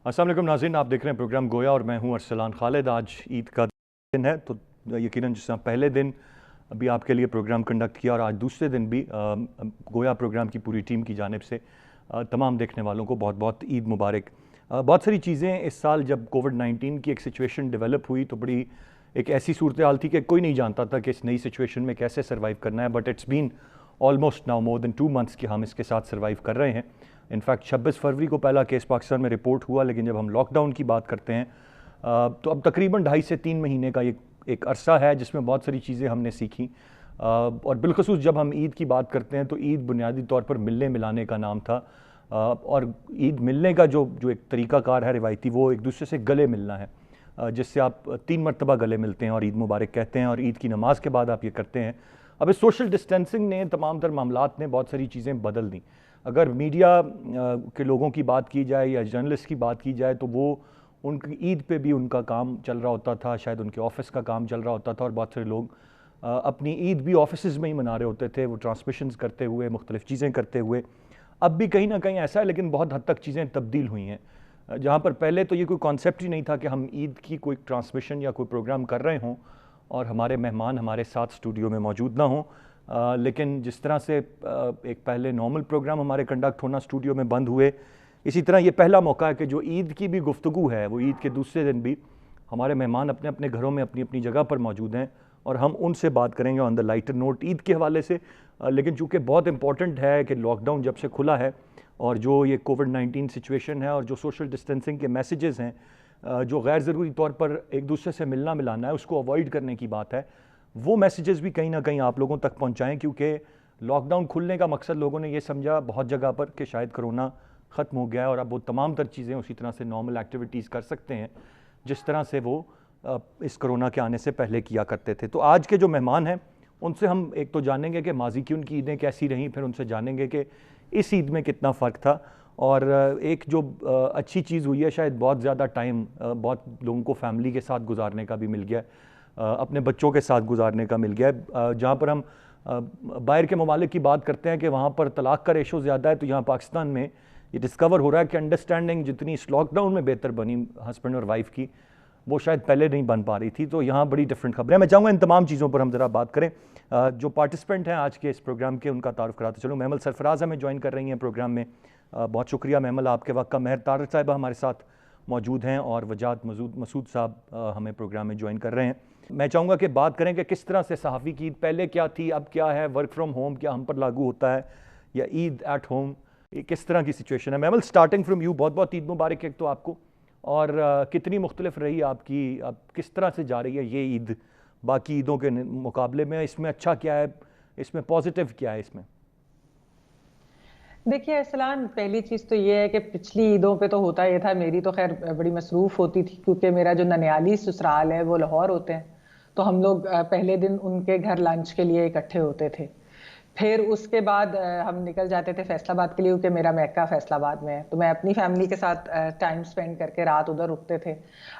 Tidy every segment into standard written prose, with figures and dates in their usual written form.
अस्सलाम वालेकुम नाज़रीन, आप देख रहे हैं प्रोग्राम गोया और मैं हूं अरसलान खालिद। आज ईद का दिन है तो यकीनन जिस तरह पहले दिन अभी आपके लिए प्रोग्राम कंडक्ट किया और आज दूसरे दिन भी गोया प्रोग्राम की पूरी टीम की जानिब से तमाम देखने वालों को बहुत बहुत ईद मुबारक। बहुत सारी चीज़ें इस साल जब कोविड-19 की एक सिचुएशन डेवलप हुई तो बड़ी एक ऐसी सूरत हाल थी कि कोई नहीं जानता था कि इस नई सिचुएशन में कैसे सर्वाइव करना है, but it's been almost now more than 2 months कि हम इसके साथ सर्वाइव कर रहे हैं। इनफैक्ट 26 फरवरी को पहला केस पाकिस्तान में रिपोर्ट हुआ, लेकिन जब हम लॉकडाउन की बात करते हैं तो अब तकरीबन 2.5 से 3 महीने का एक अरसा है जिसमें बहुत सारी चीज़ें हमने सीखी। और बिलखसूस जब हम ईद की बात करते हैं तो ईद बुनियादी तौर पर मिलने मिलाने का नाम था। और ईद मिलने का जो एक तरीक़ाकार है रिवायती, वो एक दूसरे से गले मिलना है, जिससे आप 3 मरतबा गले मिलते हैं और ईद मुबारक कहते हैं और ईद की नमाज़ के बाद आप ये करते हैं। अब इस सोशल डिस्टेंसिंग ने, तमाम तर मामलात ने बहुत सारी चीज़ें बदल दी। अगर मीडिया के लोगों की बात की जाए या जर्नलिस्ट की बात की जाए तो वो उनकी ईद पे भी उनका काम चल रहा होता था, शायद उनके ऑफिस का काम चल रहा होता था और बहुत सारे लोग अपनी ईद भी ऑफिस में ही मना रहे होते थे, वो ट्रांसमिशंस करते हुए, मुख्तलिफ चीज़ें करते हुए। अब भी कहीं ना कहीं ऐसा है, लेकिन बहुत हद तक चीज़ें तब्दील हुई हैं। जहाँ पर पहले तो ये कोई कॉन्सेप्ट ही नहीं था कि हम ईद की कोई ट्रांसमिशन या कोई प्रोग्राम कर रहे हों और हमारे मेहमान हमारे साथ स्टूडियो में मौजूद ना हों। लेकिन जिस तरह से एक पहले नॉर्मल प्रोग्राम हमारे कंडक्ट होना स्टूडियो में बंद हुए, इसी तरह ये पहला मौका है कि जो ईद की भी गुफ्तगू है वो ईद के दूसरे दिन भी हमारे मेहमान अपने अपने घरों में अपनी अपनी जगह पर मौजूद हैं और हम उनसे बात करेंगे on the lighter note Eid के हवाले से। लेकिन चूँकि बहुत इंपॉर्टेंट है कि लॉकडाउन जब से खुला है और जो ये कोविड-19 सिचुएशन है और जो सोशल डिस्टेंसिंग के मैसेजेस हैं, जो गैर ज़रूरी तौर पर एक दूसरे से मिलना मिलाना है उसको अवॉइड करने की बात है, वो मैसेजेस भी कहीं ना कहीं आप लोगों तक पहुंचाएं। क्योंकि लॉकडाउन खुलने का मकसद लोगों ने ये समझा बहुत जगह पर कि शायद कोरोना ख़त्म हो गया है और अब वो तमाम तर चीज़ें उसी तरह से नॉर्मल एक्टिविटीज़ कर सकते हैं जिस तरह से वो इस कोरोना के आने से पहले किया करते थे। तो आज के जो मेहमान हैं उनसे हम एक तो जानेंगे कि माजी की उनकी ईदें कैसी रहीं, फिर उनसे जानेंगे कि इस ईद में कितना फ़र्क था। और एक जो अच्छी चीज़ हुई है, शायद बहुत ज़्यादा टाइम बहुत लोगों को फैमिली के साथ गुजारने का भी मिल गया, अपने बच्चों के साथ गुजारने का मिल गया। जहाँ पर हम बाहर के ममालिक की बात करते हैं कि वहाँ पर तलाक़ का रेशो ज़्यादा है, तो यहाँ पाकिस्तान में ये डिस्कवर हो रहा है कि अंडरस्टैंडिंग जितनी इस लॉकडाउन में बेहतर बनी हस्बैंड और वाइफ की, वो शायद पहले नहीं बन पा रही थी। तो यहाँ बड़ी डिफरेंट खबरें हैं। मैं चाहूँगा इन तमाम चीज़ों पर हम ज़रा बात करें। जो पार्टिसिपेंट हैं आज के इस प्रोग्राम के, उनका तारुफ कराते चलूँ। महमल सरफराज हमें ज्वाइन कर रही हैं प्रोग्राम में। बहुत शुक्रिया महमल आपके वक्त का। महर तारड़ साहिबा हमारे साथ मौजूद हैं और वजात मसूद साहब हमें प्रोग्राम में ज्वाइन कर रहे हैं। मैं चाहूँगा कि बात करें कि किस तरह से सहाफ़ी की ईद पहले क्या थी, अब क्या है, वर्क फ्रॉम होम क्या हम पर लागू होता है या ईद एट होम, ये किस तरह की सिचुएशन है। महमल, स्टार्टिंग फ्रॉम यू, बहुत बहुत ईद मुबारक एक तो आपको, और कितनी मुख्तलिफ रही आपकी, अब किस तरह से जा रही है ये ईद बाकी ईदों के मुकाबले में, इसमें अच्छा क्या है, इसमें पॉजिटिव क्या है इसमें? देखिए अरसलान, पहली चीज़ तो ये है कि पिछली ईदों पे तो होता ये था, मेरी तो खैर बड़ी मसरूफ़ होती थी क्योंकि मेरा जो ननियाली ससुराल है वो लाहौर होते हैं। तो हम लोग पहले दिन उनके घर लंच के लिए इकट्ठे होते थे। फिर उसके बाद हम निकल जाते थे फैसलाबाद के लिए क्योंकि मेरा मैका फैसलाबाद में है, तो मैं अपनी फैमिली के साथ टाइम स्पेंड करके रात उधर रुकते थे।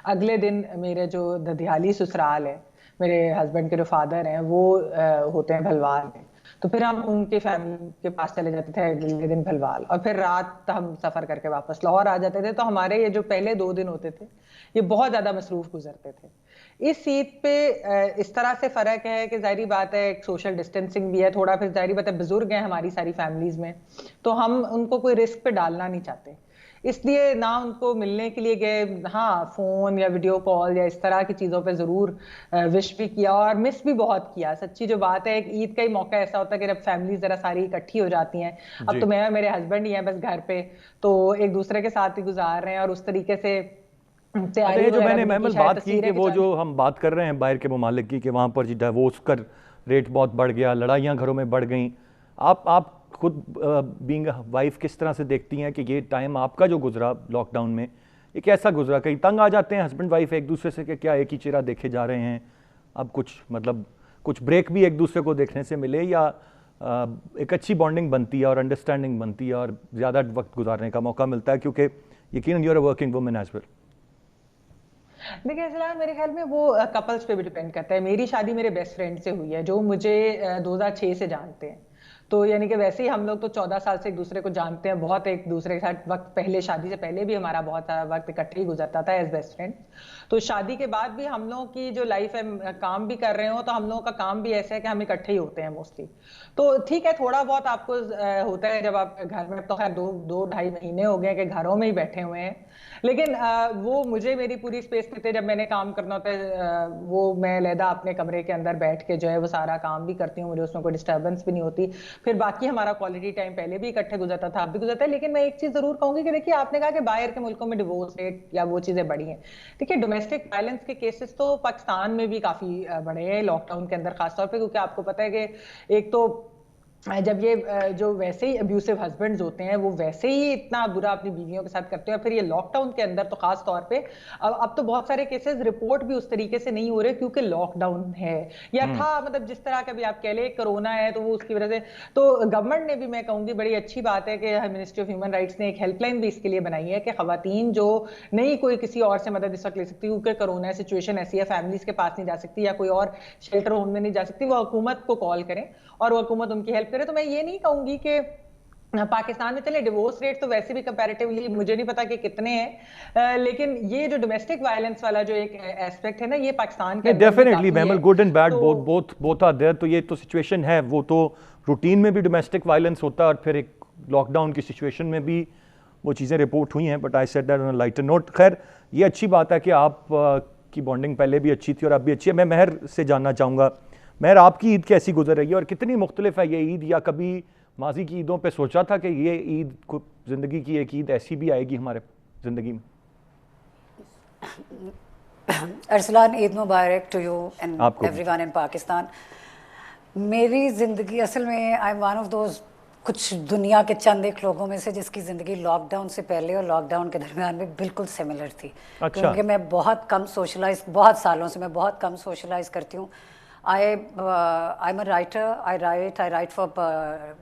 अगले दिन मेरे जो ददियाली ससुराल है, मेरे हस्बैंड के जो फादर हैं वो होते हैं भलवाल में, तो फिर हम उनके फैमिली के पास चले जाते थे अगले दिन भलवाल, और फिर रात हम सफ़र करके वापस लाहौर आ जाते थे। तो हमारे ये जो पहले 2 दिन होते थे ये बहुत ज़्यादा मसरूफ़ गुजरते थे। इस ईद पे इस तरह से फ़र्क है कि ज़ाहिर बात है एक सोशल डिस्टेंसिंग भी है थोड़ा, फिर ज़ाहिर बात है बुजुर्ग हैं हमारी सारी फैमिलीज़ में, तो हम उनको कोई रिस्क पे डालना नहीं चाहते, इसलिए ना उनको मिलने के लिए गए। हाँ, फ़ोन या वीडियो कॉल या इस तरह की चीज़ों पे ज़रूर विश भी किया और मिस भी बहुत किया। सच्ची जो बात है, एक ईद का ही मौका ऐसा होता है कि जब फैमिली ज़रा सारी इकट्ठी हो जाती हैं। अब जी। तो मैं और मेरे हस्बैंड ही हैं बस घर पे, तो एक दूसरे के साथ ही गुजार रहे हैं और उस तरीके से अच्छा, तैयारी ये जो वगैरह मैंने भी नहीं की। महमल शायद बात की कि तस्वीरें वो जो खिंचानी। हम बात कर रहे हैं बाहर के ममालिक की कि वहाँ पर जी डिवोर्स का रेट बहुत बढ़ गया, लड़ाइयाँ घरों में बढ़ गई, आप खुद बीइंग वाइफ किस तरह से देखती हैं कि ये टाइम आपका जो गुजरा लॉकडाउन में, ये कैसा गुजरा? कहीं तंग आ जाते हैं हस्बैंड वाइफ एक दूसरे से कि क्या एक ही चेहरा देखे जा रहे हैं, अब कुछ मतलब कुछ ब्रेक भी एक दूसरे को देखने से मिले, या एक अच्छी बॉन्डिंग बनती है और अंडरस्टैंडिंग बनती है और ज़्यादा वक्त गुजारने का मौका मिलता है, क्योंकि यकीनन you are a working woman as well? देखिए फिलहाल मेरे ख्याल में वो कपल्स पे भी डिपेंड करता है। मेरी शादी मेरे बेस्ट फ्रेंड से हुई है जो मुझे 2006 से जानते हैं। तो यानी कि वैसे ही हम लोग तो 14 साल से एक दूसरे को जानते हैं, बहुत एक दूसरे के साथ वक्त, पहले शादी से पहले भी हमारा बहुत सारा वक्त इकट्ठे ही गुजरता था एज बेस्ट फ्रेंड। तो शादी के बाद भी हम लोगों की जो लाइफ है, काम भी कर रहे हो तो हम लोगों का काम भी ऐसा है कि हम इकट्ठे ही होते हैं मोस्टली। तो ठीक है, थोड़ा बहुत आपको होता है जब आप घर में, तो खैर 2-2.5 महीने हो गए कि घरों में ही बैठे हुए हैं, लेकिन वो मुझे मेरी पूरी स्पेस देते, जब मैंने काम करना होता है वो मैं लहदा अपने कमरे के अंदर बैठ के जो है वो सारा काम भी करती हूँ, मुझे उसमें कोई डिस्टर्बेंस भी नहीं होती। फिर बाकी हमारा क्वालिटी टाइम पहले भी इकट्ठे गुजरता था, अब भी गुजरता है। लेकिन मैं एक चीज जरूर कहूंगी कि देखिए, आपने कहा कि बाहर के मुल्कों में डिवोर्स रेट या वो चीजें बढ़ी हैं। देखिए, डोमेस्टिक वायलेंस के केसेस तो पाकिस्तान में भी काफी बढ़े हैं लॉकडाउन के अंदर खासतौर पर, क्योंकि आपको पता है कि एक तो जब ये जो वैसे ही अब्यूसिव हस्बैंड्स होते हैं वो वैसे ही इतना बुरा अपनी बीवियों के साथ करते हैं, और फिर ये लॉकडाउन के अंदर तो खास तौर पे अब तो बहुत सारे केसेस रिपोर्ट भी उस तरीके से नहीं हो रहे क्योंकि लॉकडाउन है या था, मतलब जिस तरह का भी आप कह ले, कोरोना है तो वो उसकी वजह से। तो गवर्नमेंट ने भी, मैं कहूंगी बड़ी अच्छी बात है कि मिनिस्ट्री ऑफ ह्यूमन राइट्स ने एक हेल्पलाइन भी इसके लिए बनाई है कि खवातीन जो नहीं कोई किसी और से मदद इस वक्त ले सकती, क्योंकि कोरोना सिचुएशन ऐसी है, फैमिलीज के पास नहीं जा सकती या कोई और शेल्टर होम में नहीं जा सकती, वो हुकूमत को कॉल करें और वो हुकूमत उनकी हेल्प करे। तो मैं ये नहीं कहूंगी कि पाकिस्तान में चले डिवोर्स रेट तो वैसे भी कंपैरेटिवली मुझे नहीं पता कि कितने हैं, लेकिन ये जो डोमेस्टिक वायलेंस वाला जो एक एस्पेक्ट है ना, ये पाकिस्तान के डेफिनेटली मैमल, good and bad both are there. तो ये तो सिचुएशन है, वो तो रूटीन में भी डोमेस्टिक वायलेंस होता है और फिर एक लॉकडाउन की सिचुएशन में भी वो चीज़ें रिपोर्ट हुई हैं, but I said that on a lighter note. खैर, ये अच्छी बात है कि आप की बॉन्डिंग पहले भी अच्छी थी और अब भी अच्छी है। मैं महर से जानना चाहूँगा, महर, आपकी ईद कैसी गुजर रही है और कितनी मुख्तलिफ है ये ईद, या कभी माजी की ईदों पे सोचा था कि ये ईद को ज़िंदगी की एक ईद ऐसी भी आएगी हमारे ज़िंदगी में? अरसलान, ईद मुबारक to you and everyone in Pakistan. मेरी ज़िंदगी असल में, I am one of those कुछ दुनिया के चंद एक लोगों में से जिसकी ज़िंदगी लॉकडाउन से पहले और लॉकडाउन के दरमियान में बिल्कुल सिमिलर थी। अच्छा। क्योंकि मैं बहुत कम सोशलाइज, बहुत सालों से मैं बहुत कम सोशलाइज करती हूँ। I'm a writer. I write for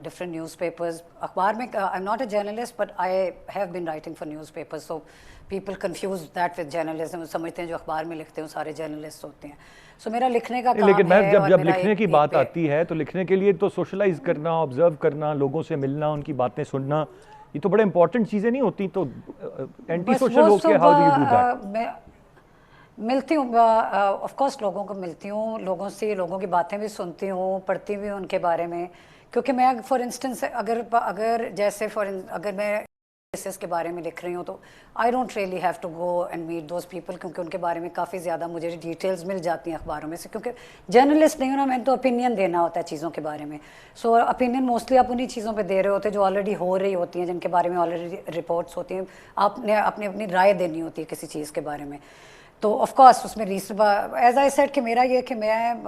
different newspapers. अखबार में I'm not a journalist, but I have been writing for newspapers. So people confuse that with journalism. समझते हैं जो अखबार में लिखते हैं सारे जर्नलिस्ट होते हैं। So मेरा लिखने का काम है। लेकिन मैं जब लिखने की बात आती है तो लिखने के लिए तो सोशलाइज करना, ऑब्जर्व करना, लोगों से मिलना, उनकी बातें सुनना, ये तो बड़े इंपॉर्टेंट चीज़ें नहीं होती। तो एंटी सोशल हो के how do you do that? मैं मिलती हूँ, ऑफ कोर्स लोगों को मिलती हूँ, लोगों से लोगों की बातें भी सुनती हूँ, पढ़ती भी हूँ उनके बारे में। क्योंकि मैं फॉर इंस्टेंस अगर जैसे अगर मैं केसेस के बारे में लिख रही हूँ तो I don't really have to go and meet those people, क्योंकि उनके बारे में काफ़ी ज़्यादा मुझे डिटेल्स मिल जाती हैं अखबारों में से। क्योंकि जर्नलिस्ट नहीं हूँ ना मैं, तो ओपिनियन देना होता है चीज़ों के बारे में। सो ओपिनियन मोस्टली आप उन्हीं चीज़ों पे दे रहे होते हैं जो ऑलरेडी हो रही होती हैं, जिनके बारे में ऑलरेडी रिपोर्ट्स होती हैं। आपने अपनी राय देनी होती है किसी चीज़ के बारे में। तो ऑफ कोर्स उसमें एज आई सेड कि मेरा ये कि मैं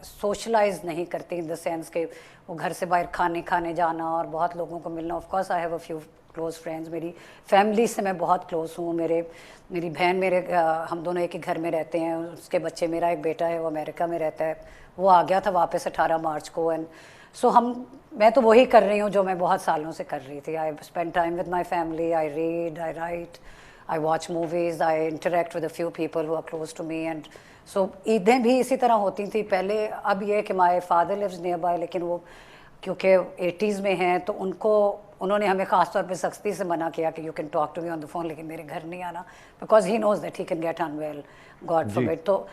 सोशलाइज नहीं करती इन द सेंस कि वो घर से बाहर खाने जाना और बहुत लोगों को मिलना। Of course I have a few close friends, मेरी फैमिली से मैं बहुत क्लोज हूँ। मेरी बहन हम दोनों एक ही घर में रहते हैं, उसके बच्चे, मेरा एक बेटा है वो अमेरिका में रहता है, वो आ गया था वापस 18 मार्च को। एंड सो मैं तो वही कर रही हूँ जो मैं बहुत सालों से कर रही थी। I spend time with my family, I read, I right, I watch movies, I interact with a few people who are close to me, and so ईदें भी इसी तरह होती थी पहले। अब ये कि my father lives nearby, लेकिन वो क्योंकि 80s में हैं तो उन्होंने हमें ख़ास तौर पे सख्ती से मना किया कि you can talk to me on the phone, लेकिन मेरे घर नहीं आना, because he knows that he can get unwell, God forbid। तो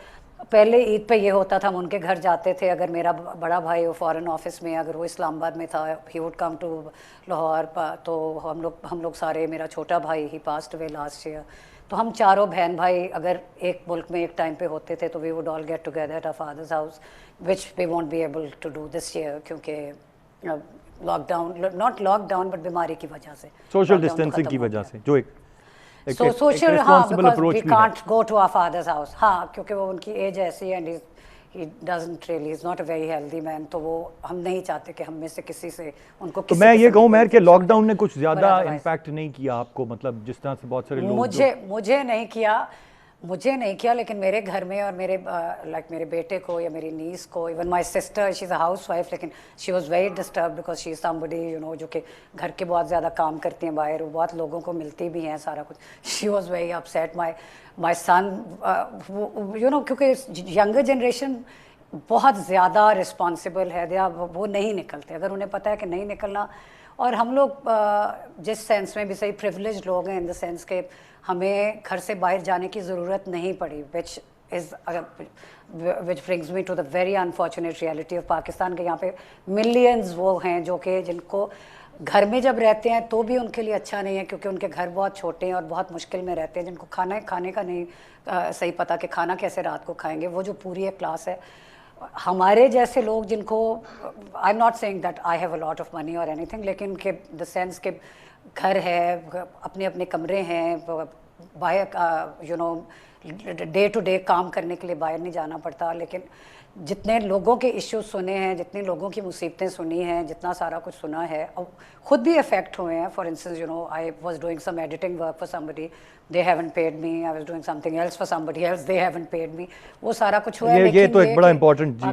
पहले ईद पे ये होता था, हम उनके घर जाते थे। अगर मेरा बड़ा भाई वो फॉरेन ऑफिस में, अगर वो इस्लामाबाद में था, he would come to Lahore, तो हम लोग सारे, मेरा छोटा भाई he passed away last year, तो हम चारों बहन भाई अगर एक मुल्क में एक टाइम पे होते थे तो we would all get together at our father's house, which we won't be able to do this year, क्योंकि लॉकडाउन, नॉट लॉकडाउन बट बीमारी की वजह से, सोशल डिस्टेंसिंग की वजह से, जो एक सोशल, हाँ, because we can't go to our father's house. हाँ, क्योंकि वो उनकी एज ऐसी है, and he doesn't really, he's not a very healthy man, तो वो हम नहीं चाहते कि हम में से किसी से उनको तो मैं ये कहूँ महर कि लॉकडाउन ने कुछ ज़्यादा इम्पैक्ट नहीं किया आपको, मतलब जिस तरह से बहुत सारे लोग मुझे नहीं किया, लेकिन मेरे घर में और मेरे बेटे को या मेरी नीस को, even my sister, she is a housewife, लेकिन she was very disturb because she is somebody you know जो कि घर के बहुत ज़्यादा काम करती हैं बाहर, वो बहुत लोगों को मिलती भी हैं सारा कुछ। She was very upset. My son, you know, क्योंकि यंगर जनरेशन بہت زیادہ رسپانسبل ہے، وہ نہیں نکلتے اگر انہیں پتہ ہے کہ نہیں نکلنا. اور ہم لوگ جس سینس میں بھی صحیح پریولیج لوگ ہیں، ان دا سینس کہ ہمیں گھر سے باہر جانے کی ضرورت نہیں پڑی، which brings me to the very unfortunate reality of Pakistan کے یہاں پہ ملینز وہ ہیں جو کہ جن کو گھر میں جب رہتے ہیں تو بھی ان کے لیے اچھا نہیں ہے کیونکہ ان کے گھر بہت چھوٹے ہیں اور بہت مشکل میں رہتے ہیں، جن کو کھانے کا نہیں صحیح پتہ کہ کھانا کیسے رات کو کھائیں گے. وہ جو پوری ایک کلاس ہے ہمارے جیسے لوگ جن کو I am not seeing that I have a lot of money اور اینی تھنگ، لیکن کہ دا سینس کہ گھر ہے، اپنے اپنے کمرے ہیں، باہر ڈے ٹو ڈے کام کرنے کے لیے باہر نہیں جانا پڑتا. لیکن جتنے لوگوں کے ایشوز سنے ہیں، جتنے لوگوں کی مصیبتیں سنی ہیں، جتنا سارا کچھ سنا ہے، اور خود بھی افیکٹ ہوئے ہیں. For instance I was doing some editing work for somebody, they haven't paid me. I was doing something else for somebody else, they haven't paid me. وہ سارا کچھ ہوا ہے. یہ تو ایک بڑا امپورٹنٹ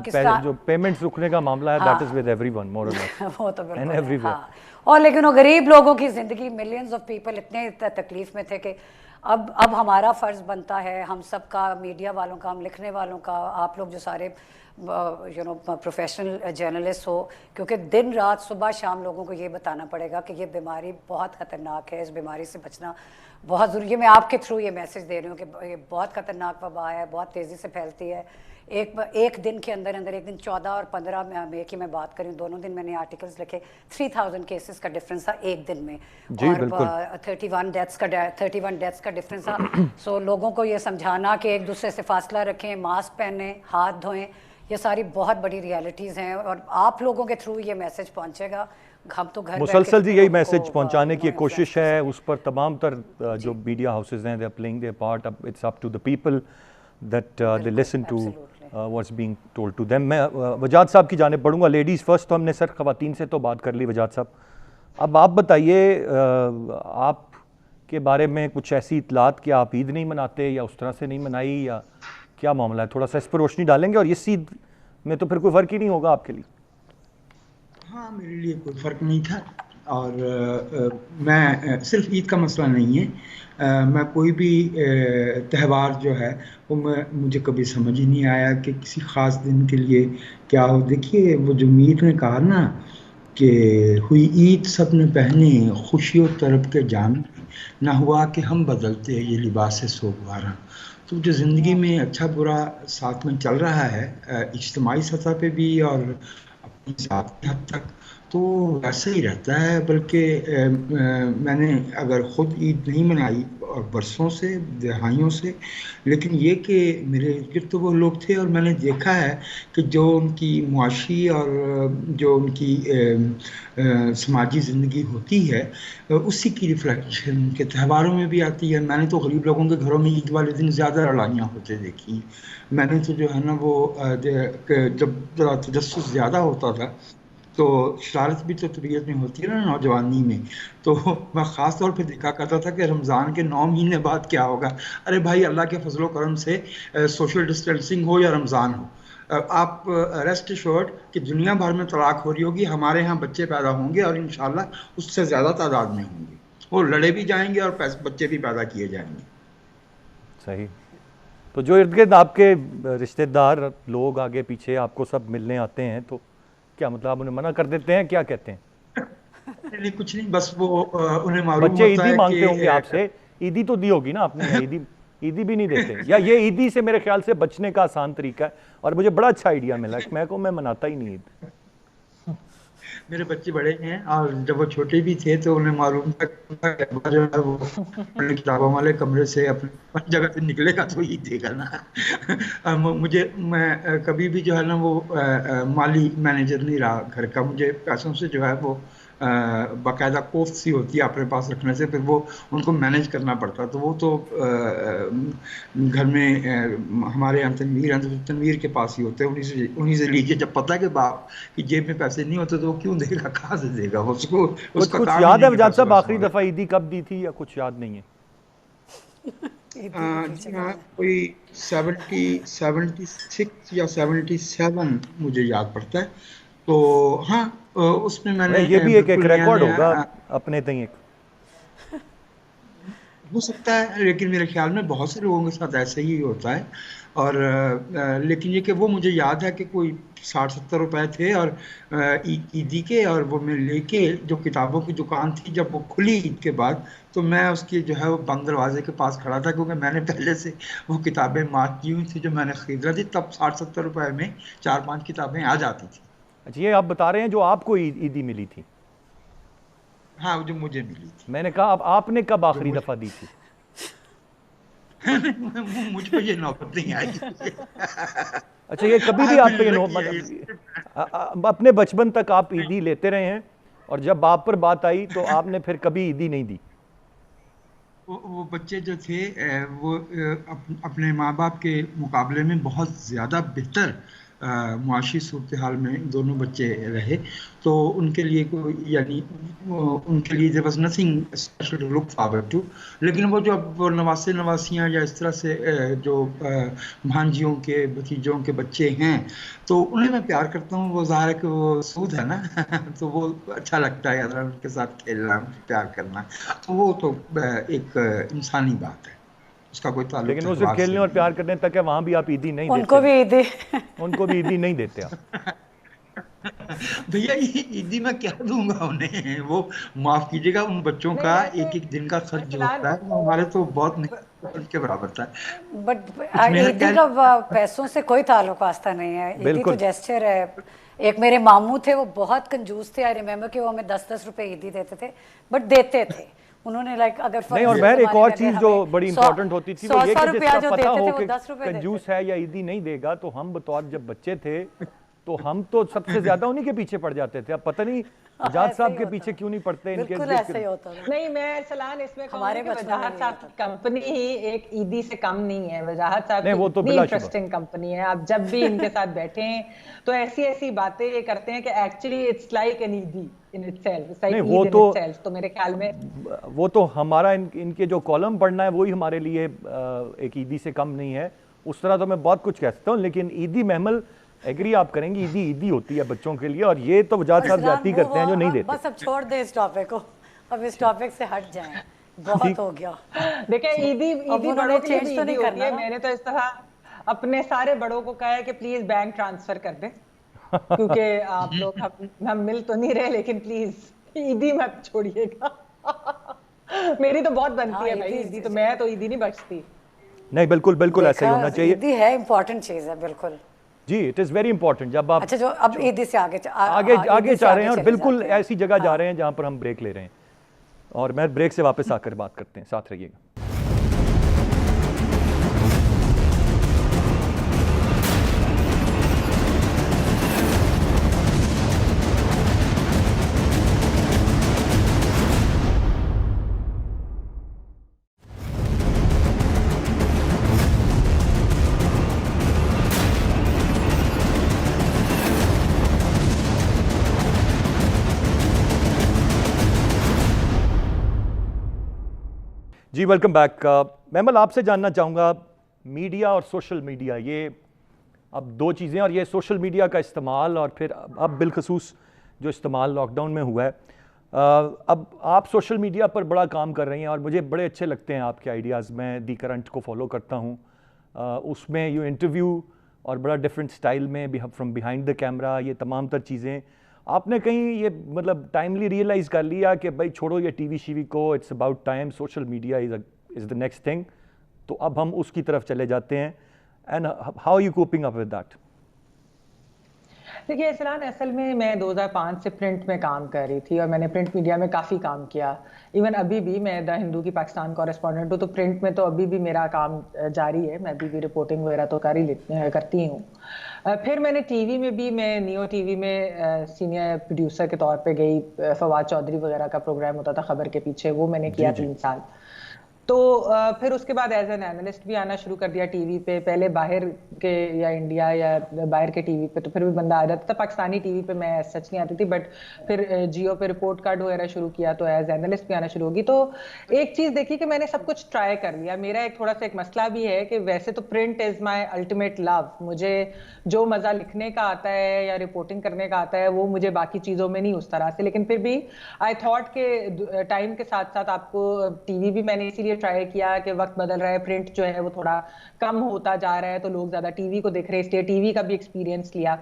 جو پیمنٹس رکنے کا معاملہ ہے، that is with every one more اور لیس. وہ تو بالکل ہاں. اور لیکن وہ غریب لوگوں کی زندگی، ملینز آف پیپل اتنے تکلیف میں تھے کہ اب ہمارا فرض بنتا ہے ہم سب کا، میڈیا والوں کا، ہم لکھنے والوں کا، آپ لوگ جو سارے پروفیشنل جرنلسٹ ہو، کیونکہ دن رات صبح شام لوگوں کو یہ بتانا پڑے گا کہ یہ بیماری بہت خطرناک ہے، اس بیماری سے بچنا بہت ضروری ہے. میں آپ کے تھرو یہ میسج دے رہی ہوں کہ یہ بہت خطرناک وبا ہے، بہت تیزی سے پھیلتی ہے. ایک دن کے اندر ایک دن 14 اور 15 مئی کی میں بات کروں، دونوں دن میں نے آرٹیکلز لکھے، 3000 کیسز کا ڈفرینس تھا ایک دن میں، اور 31 ڈیتھس کا ڈفرینس تھا. سو لوگوں کو یہ سمجھانا کہ ایک دوسرے سے فاصلہ رکھیں، ماسک پہنیں، ہاتھ دھوئیں، یہ ساری بہت بڑی ریالٹیز ہیں. اور آپ لوگوں کے تھرو یہ میسج پہنچے گا. ہم تو گھر مسلسل جی یہی میسج پہنچانے کی کوشش ہے. اس پر تمام تر جو میڈیا ہاؤسز ہیں، they are playing their part. It's up to the people that they listen to what's being told to them. میں وجاد صاحب کی جانب پڑھوں گا. Ladies first. تو ہم نے سر خواتین سے تو بات کر لی وجاد صاحب. اب آپ بتائیے آپ کے بارے میں کچھ ایسی اطلاعات کہ آپ عید نہیں مناتے یا اس طرح سے نہیں منائی، یا کیا معاملہ ہے؟ تھوڑا سا اس پر روشنی ڈالیں گے. اور اس عید میں تو پھر کوئی فرق ہی نہیں ہوگا آپ کے لیے. ہاں میرے لیے کوئی فرق نہیں تھا. اور میں صرف عید کا مسئلہ نہیں ہے، میں کوئی بھی تہوار جو ہے وہ مجھے کبھی سمجھ ہی نہیں آیا کہ کسی خاص دن کے لیے کیا ہو. دیکھیے وہ جو میر نے کہا نا کہ ہوئی عید سب نے پہنے، خوشی و طرب کے جام نہ ہوا کہ ہم بدلتے ہیں یہ لباس سوگوارا. تو جو زندگی میں اچھا برا ساتھ میں چل رہا ہے اجتماعی سطح پہ بھی اور اپنی ذاتی حد تک، تو ویسے ہی رہتا ہے. بلکہ میں نے اگر خود عید نہیں منائی اور برسوں سے، دہائیوں سے، لیکن یہ کہ میرے گرد تو وہ لوگ تھے اور میں نے دیکھا ہے کہ جو ان کی معاشی اور جو ان کی سماجی زندگی ہوتی ہے اسی کی ریفلیکشن ان کے تہواروں میں بھی آتی ہے. میں نے تو غریب لوگوں کے گھروں میں عید والے دن زیادہ لڑائیاں ہوتے دیکھی. میں نے تو جو ہے نا وہ جب تجسس زیادہ ہوتا تھا تو شرارت بھی تو طبیعت میں ہوتی ہے نا نوجوانی میں، تو میں خاص طور پہ دیکھا کرتا تھا کہ رمضان کے 9 مہینے بعد کیا ہوگا. ارے بھائی اللہ کے فضل و کرم سے سوشل ڈسٹینسنگ ہو یا رمضان ہو، آپ ریسٹ ایشورڈ کہ دنیا بھر میں طلاق ہو رہی ہوگی، ہمارے ہاں بچے پیدا ہوں گے اور انشاءاللہ اس سے زیادہ تعداد میں ہوں گے. وہ لڑے بھی جائیں گے اور بچے بھی پیدا کیے جائیں گے. صحیح. تو جو ارد گرد آپ کے رشتہ دار لوگ آگے پیچھے آپ کو سب ملنے آتے ہیں، تو کیا مطلب آپ انہیں منع کر دیتے ہیں؟ کیا کہتے ہیں؟ نہیں کچھ نہیں، بس وہ انہیں معلوم بچے ہوتا عیدی ہے مانگتے ہوں گے کہ آپ سے. عیدی تو دی ہوگی نا آپ نے، عیدی بھی نہیں دیتے؟ یا یہ عیدی سے میرے خیال سے بچنے کا آسان طریقہ ہے، اور مجھے بڑا اچھا آئیڈیا ملا کہ میں مناتا ہی نہیں عید. میرے بچے بڑے ہیں اور جب وہ چھوٹے بھی تھے تو انہیں معلوم تھا کہ جو ہے وہ اپنے کتابوں والے کمرے سے اپنی جگہ سے نکلے گا تو عید دے گا نا. میں کبھی بھی جو ہے نا وہ مالی مینیجر نہیں رہا گھر کا. مجھے پیسوں سے جو ہے وہ باقاعدہ کوفت سی ہوتی ہے اپنے پاس رکھنے سے، پھر وہ ان کو مینیج کرنا پڑتا. تو وہ تو گھر میں ہمارے یہاں تنویر ہیں تو تنویر کے پاس ہی ہوتے ہیں، انہیں سے لیجیے. جب پتہ ہے کہ باپ کی جیب میں پیسے نہیں ہوتے تو وہ کیوں دے گا، کہاں سے دے گا؟ اس کو اس کا کچھ کام یاد ہے وجاد صاحب آخری دفعہ عیدی کب دی تھی، یا کچھ یاد نہیں ہے؟ کوئی 76 یا 77 مجھے یاد پڑتا ہے. تو ہاں اس میں میں نے یہ بھی ایک ریکارڈ ہوگا اپنے تئیں. हो सकता है, लेकिन मेरे ख्याल में बहुत से लोगों के साथ ऐसे ही होता है। और लेकिन ये कि वो मुझे याद है कि कोई 60-70 रुपए थे और ईदी के, और वो मैं लेके, जो किताबों की दुकान थी जब वो खुली ईद के बाद, तो मैं उसकी जो है वो बंद दरवाजे के पास खड़ा था, क्योंकि मैंने पहले से वो किताबें मार्क की हुई थी जो मैंने खरीदा थी। तब 60-70 रुपए में 4-5 किताबें आ जाती थी। अच्छा, ये आप बता रहे हैं जो आपको ईदी मिली थी? हाँ, जो मुझे मिली थी। मैंने कहा अब आपने कब जो आखिरी मुझे दफा दी थी? मुझ पे ये नौबत नहीं आई। अच्छा, ये कभी भी I've आप been पे lucky, मतलब अपने बचपन तक आप ईदी लेते रहे हैं और जब आप पर बात आई तो आपने फिर कभी ईदी नहीं दी? वो बच्चे जो थे वो अपने माँ बाप के मुकाबले में बहुत ज़्यादा बेहतर मुआशी सूरत हाल में दोनों बच्चे रहे, तो उनके लिए कोई, यानी उनके लिए there was nothing special to look forward to. लेकिन वो जो अब वो नवासे नवासियाँ या इस तरह से जो भांजियों के भतीजों के बच्चे हैं, तो उन्हें मैं प्यार करता हूँ। वो ज़ाहिर है कि वो सूद है ना तो वो अच्छा लगता है यार उनके साथ खेलना, प्यार करना। तो वो तो एक इंसानी बात है, उसका कोई ताल्लुक लेकिन वो सिर्फ त्यौहार से खेलने और नहीं प्यार है। करने तक है, वहां भी आप ईदी नहीं उनको देते? भी ईदी उनको भी ईदी नहीं देते आप? भैया ये ईदी मैं क्या दूंगा उन्हें? वो माफ कीजिएगा, उन बच्चों नहीं का वैसे एक एक दिन का खर्च जो अरसलान, होता है वो हमारे तो बहुत नहीं, खर्च के बराबर था। बट कुछ मेरा ईदी क्या। का पैसों से कोई ताल्लुक वास्ता नहीं है, ईदी तो बिल्कुल। जेस्चर है। एक मेरे मामू थे, वो बहुत कंजूस थे। आई रिमेम्बर कि वो हमें 10-10 रुपए ईदी देते थे, बट देते थे उन्होंने। लाइक अगर नहीं, और बहर एक और चीज जो बड़ी इंपॉर्टेंट होती थी वो ये कि रुपया जिसका जो पता देते हो थे वो कि 10 रुपए देते कंजूस है या ईदी नहीं देगा, तो हम बतौर जब बच्चे थे तो हम तो सबसे ज्यादा उन्हीं के पीछे पड़ जाते थे। अब पता नहीं जाट ऐसे ही साहब के होता पीछे था। क्यों नहीं पड़ते इनके बिल्कुल इर्द ऐसे ही गिर्द। होता था। नहीं मैं अरसलान इसमें हमारे कहूंगी कि बचपन में वजाहत नहीं साहब होता की कंपनी ही एक ईदी से कम नहीं है। वजाहत साहब नहीं, की वो तो इतनी बिलाशुबा। इंटरेस्टिंग कंपनी है, आप जब भी इनके साथ बैठे हैं तो ऐसी ऐसी बातें ये करते हैं कि एक्चुअली इट्स लाइक एन ईदी इन इटसेल्फ, इट्स नहीं, लाइक वो ईद इन तो इटसेल्फ। तो मेरे ख्याल में हमारा इनके जो कॉलम पढ़ना है वही हमारे लिए एक ईदी से कम नहीं है। उस तरह तो मैं बहुत कुछ कह सकता हूँ, लेकिन ईदी महमल एग्री आप करेंगे, ईदी ईदी होती है बच्चों के लिए, और ये तो जाट साहब जाती करते हैं जो नहीं देते। बस अब छोड़ दे इस टॉपिक को, अब इस टॉपिक से हट जाएं, बहुत हो गया। देखिए ईदी अब ईदी उन्होंने बड़ों के लिए चेंज भी तो ईदी नहीं होती करना है। ना। मैंने तो इस तरह अपने सारे बड़ों को कहा है कि प्लीज बैंक ट्रांसफर कर दें, क्योंकि आप लोग हम मिल तो नहीं रहे, लेकिन प्लीज ईदी मत छोड़िएगा। मेरी तो बहुत बनती हाँ, है भाई ईदी, तो मैं तो ईदी नहीं बख्शती। नहीं, बिल्कुल बिल्कुल ऐसा ही होना चाहिए ईदी है इम्पोर्टेंट चीज है, बिल्कुल। जी। It is very important. जब आप अच्छा, जो अब ईदी से आगे आगे ईदी आगे से जा रहे हैं और चले बिल्कुल जाते हैं। ऐसी जगह जा हाँ। रहे हैं जहां पर हम ब्रेक ले रहे हैं, और मैं ब्रेक से वापस आकर बात करते हैं, साथ रहिएगा। जी, वेलकम बैक। महमल, आपसे जानना चाहूँगा, मीडिया और सोशल मीडिया, ये अब दो चीज़ें, और ये सोशल मीडिया का इस्तेमाल और फिर अब बिलखसूस जो इस्तेमाल लॉकडाउन में हुआ है, अब आप सोशल मीडिया पर बड़ा काम कर रही हैं और मुझे बड़े अच्छे लगते हैं आपके आइडियाज़। मैं दी करंट को फॉलो करता हूँ, उसमें यू इंटरव्यू और बड़ा डिफरेंट स्टाइल में फ्रॉम बिहाइंड द कैमरा, ये तमाम तर चीज़ें आपने कहीं ये मतलब टाइमली रियलाइज़ कर लिया कि भाई छोड़ो ये टीवी शीवी को, it's about time, social media is the next thing, तो अब हम उसकी तरफ चले जाते हैं? And how are you coping up with that? देखिए अरसलान, असल में मैं 2005 से प्रिंट में काम कर रही थी और मैंने प्रिंट मीडिया में काफ़ी काम किया। इवन अभी भी मैं द हिंदू की पाकिस्तान कॉरेस्पॉन्डेंट हूँ, तो प्रिंट में तो अभी भी मेरा काम जारी है। मैं अभी भी रिपोर्टिंग वगैरह तो करती हूँ। फिर मैंने टीवी में भी, मैं नियो टीवी में सीनियर प्रोड्यूसर के तौर पे गई। फवाद चौधरी वगैरह का प्रोग्राम होता था खबर के पीछे, वो मैंने किया 3 साल। तो फिर उसके बाद एज एन एनालिस्ट भी आना शुरू कर दिया टीवी पे। पहले बाहर के या इंडिया या बाहर के टीवी पे तो फिर भी बंदा आ जाता था, पाकिस्तानी टीवी पे मैं सच नहीं आती थी, बट फिर जियो पे रिपोर्ट कार्ड वगैरह शुरू किया तो एज एनालिस्ट भी आना शुरू होगी। तो एक चीज देखी कि मैंने सब कुछ ट्राई कर लिया। मेरा एक थोड़ा सा एक मसला भी है कि वैसे तो print is my ultimate love, मुझे जो मजा लिखने का आता है या रिपोर्टिंग करने का आता है वो मुझे बाकी चीजों में नहीं उस तरह से, लेकिन फिर भी आई थॉट के टाइम के साथ साथ आपको टीवी भी मैंने इसीलिए ट्राई किया कि वक्त बदल रहा है, प्रिंट जो है वो थोड़ा कम होता जा रहा है, तो लोग ज़्यादा टीवी को देख रहे हैं, इसलिए टीवी का भी एक्सपीरियंस लिया।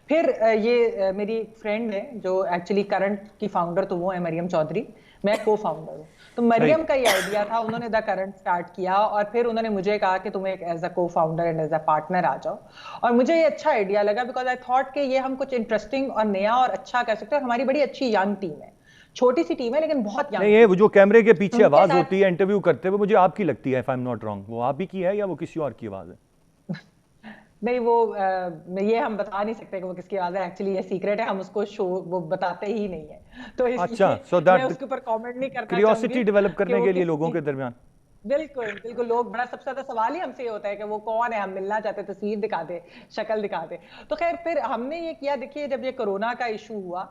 फिर ये मेरी एक फ्रेंड है जो एक्चुअली करंट की फाउंडर तो वो है मरियम चौधरी, मैं को फाउंडर हूँ, तो मरियम का ये आइडिया था, उन्होंने द करंट स्टार्ट किया और फिर उन्होंने मुझे कहा कि तुम एक as a co founder and as a partner आ जाओ, और मुझे ये अच्छा आइडिया लगा बिकॉज आई थॉट कि ये हम कुछ इंटरेस्टिंग और नया और अच्छा कर सकते हैं, और हमारी बड़ी अच्छी यंग टीम है, छोटी सी टीम है लेकिन बहुत यंग। नहीं, ये वो जो कैमरे के पीछे आवाज होती है इंटरव्यू करते हुए, मुझे आपकी लगती है, if I am not wrong, वो आप ही की है या वो किसी और की आवाज है? नहीं, वो ये हम बता नहीं सकते कि वो किसकी आवाज है, एक्चुअली ये सीक्रेट है, हम उसको शो वो बताते ही नहीं है, तो अच्छा, इसलिए मैं उसके ऊपर कमेंट नहीं करना चाहूंगी। क्यूरियोसिटी डेवलप करने के लिए लोगों के दरमियान। बिल्कुल बिल्कुल, लोग बड़ा सबसे ज्यादा सवाल ही हमसे ये होता है कि वो कौन है, हम मिलना चाहते, तस्वीर दिखा दे, शक्ल दिखा दे। तो खैर फिर हमने ये किया, देखिए जब ये कोरोना का इशू हुआ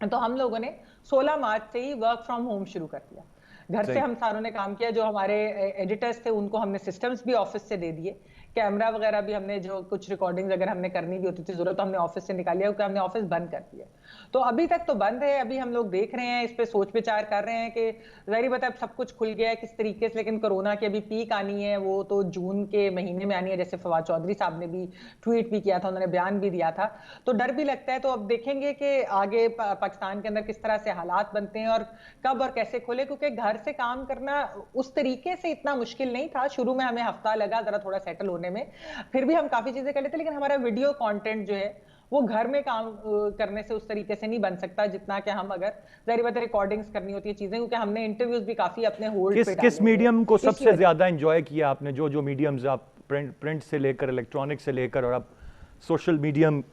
तो हम लोगों ने 16 मार्च से ही वर्क फ्रॉम होम शुरू कर दिया, घर से हम सारों ने काम किया, जो हमारे एडिटर्स थे उनको हमने सिस्टम्स भी ऑफिस से दे दिए, कैमरा वगैरह भी हमने, जो कुछ रिकॉर्डिंग्स अगर हमने करनी भी होती थी जरूरत, तो हमने ऑफिस से निकाल लिया, क्योंकि हमने ऑफिस बंद कर दिया। तो अभी तक तो बंद है, अभी हम लोग देख रहे हैं, इस पे सोच विचार कर रहे हैं कि जाहिर बात है सब कुछ खुल गया है किस तरीके से, लेकिन कोरोना की अभी पीक आनी है, वो तो जून के महीने में आनी है, जैसे फवाद चौधरी साहब ने भी ट्वीट भी किया था, उन्होंने बयान भी दिया था, तो डर भी लगता है। तो अब देखेंगे कि आगे पाकिस्तान के अंदर किस तरह से हालात बनते हैं और कब और कैसे खोले, क्योंकि घर से काम करना उस तरीके से इतना मुश्किल नहीं था, शुरू में हमें हफ्ता लगा जरा थोड़ा सेटल होने में, फिर भी हम काफी चीजें कर लेते, लेकिन हमारा वीडियो कंटेंट जो है वो घर में काम करने से उस तरीके से नहीं बन सकता जितना कि हम अगर जाहिर बात है रिकॉर्डिंग्स करनी होती है चीजें, क्योंकि हमने इंटरव्यूज भी काफी अपने होल्ड पे किस मीडियम को सबसे ज्यादा एंजॉय किया आपने? जो मीडियम्स आप प्रिंट से लेकर इलेक्ट्रॉनिक से लेकर और अब social medium,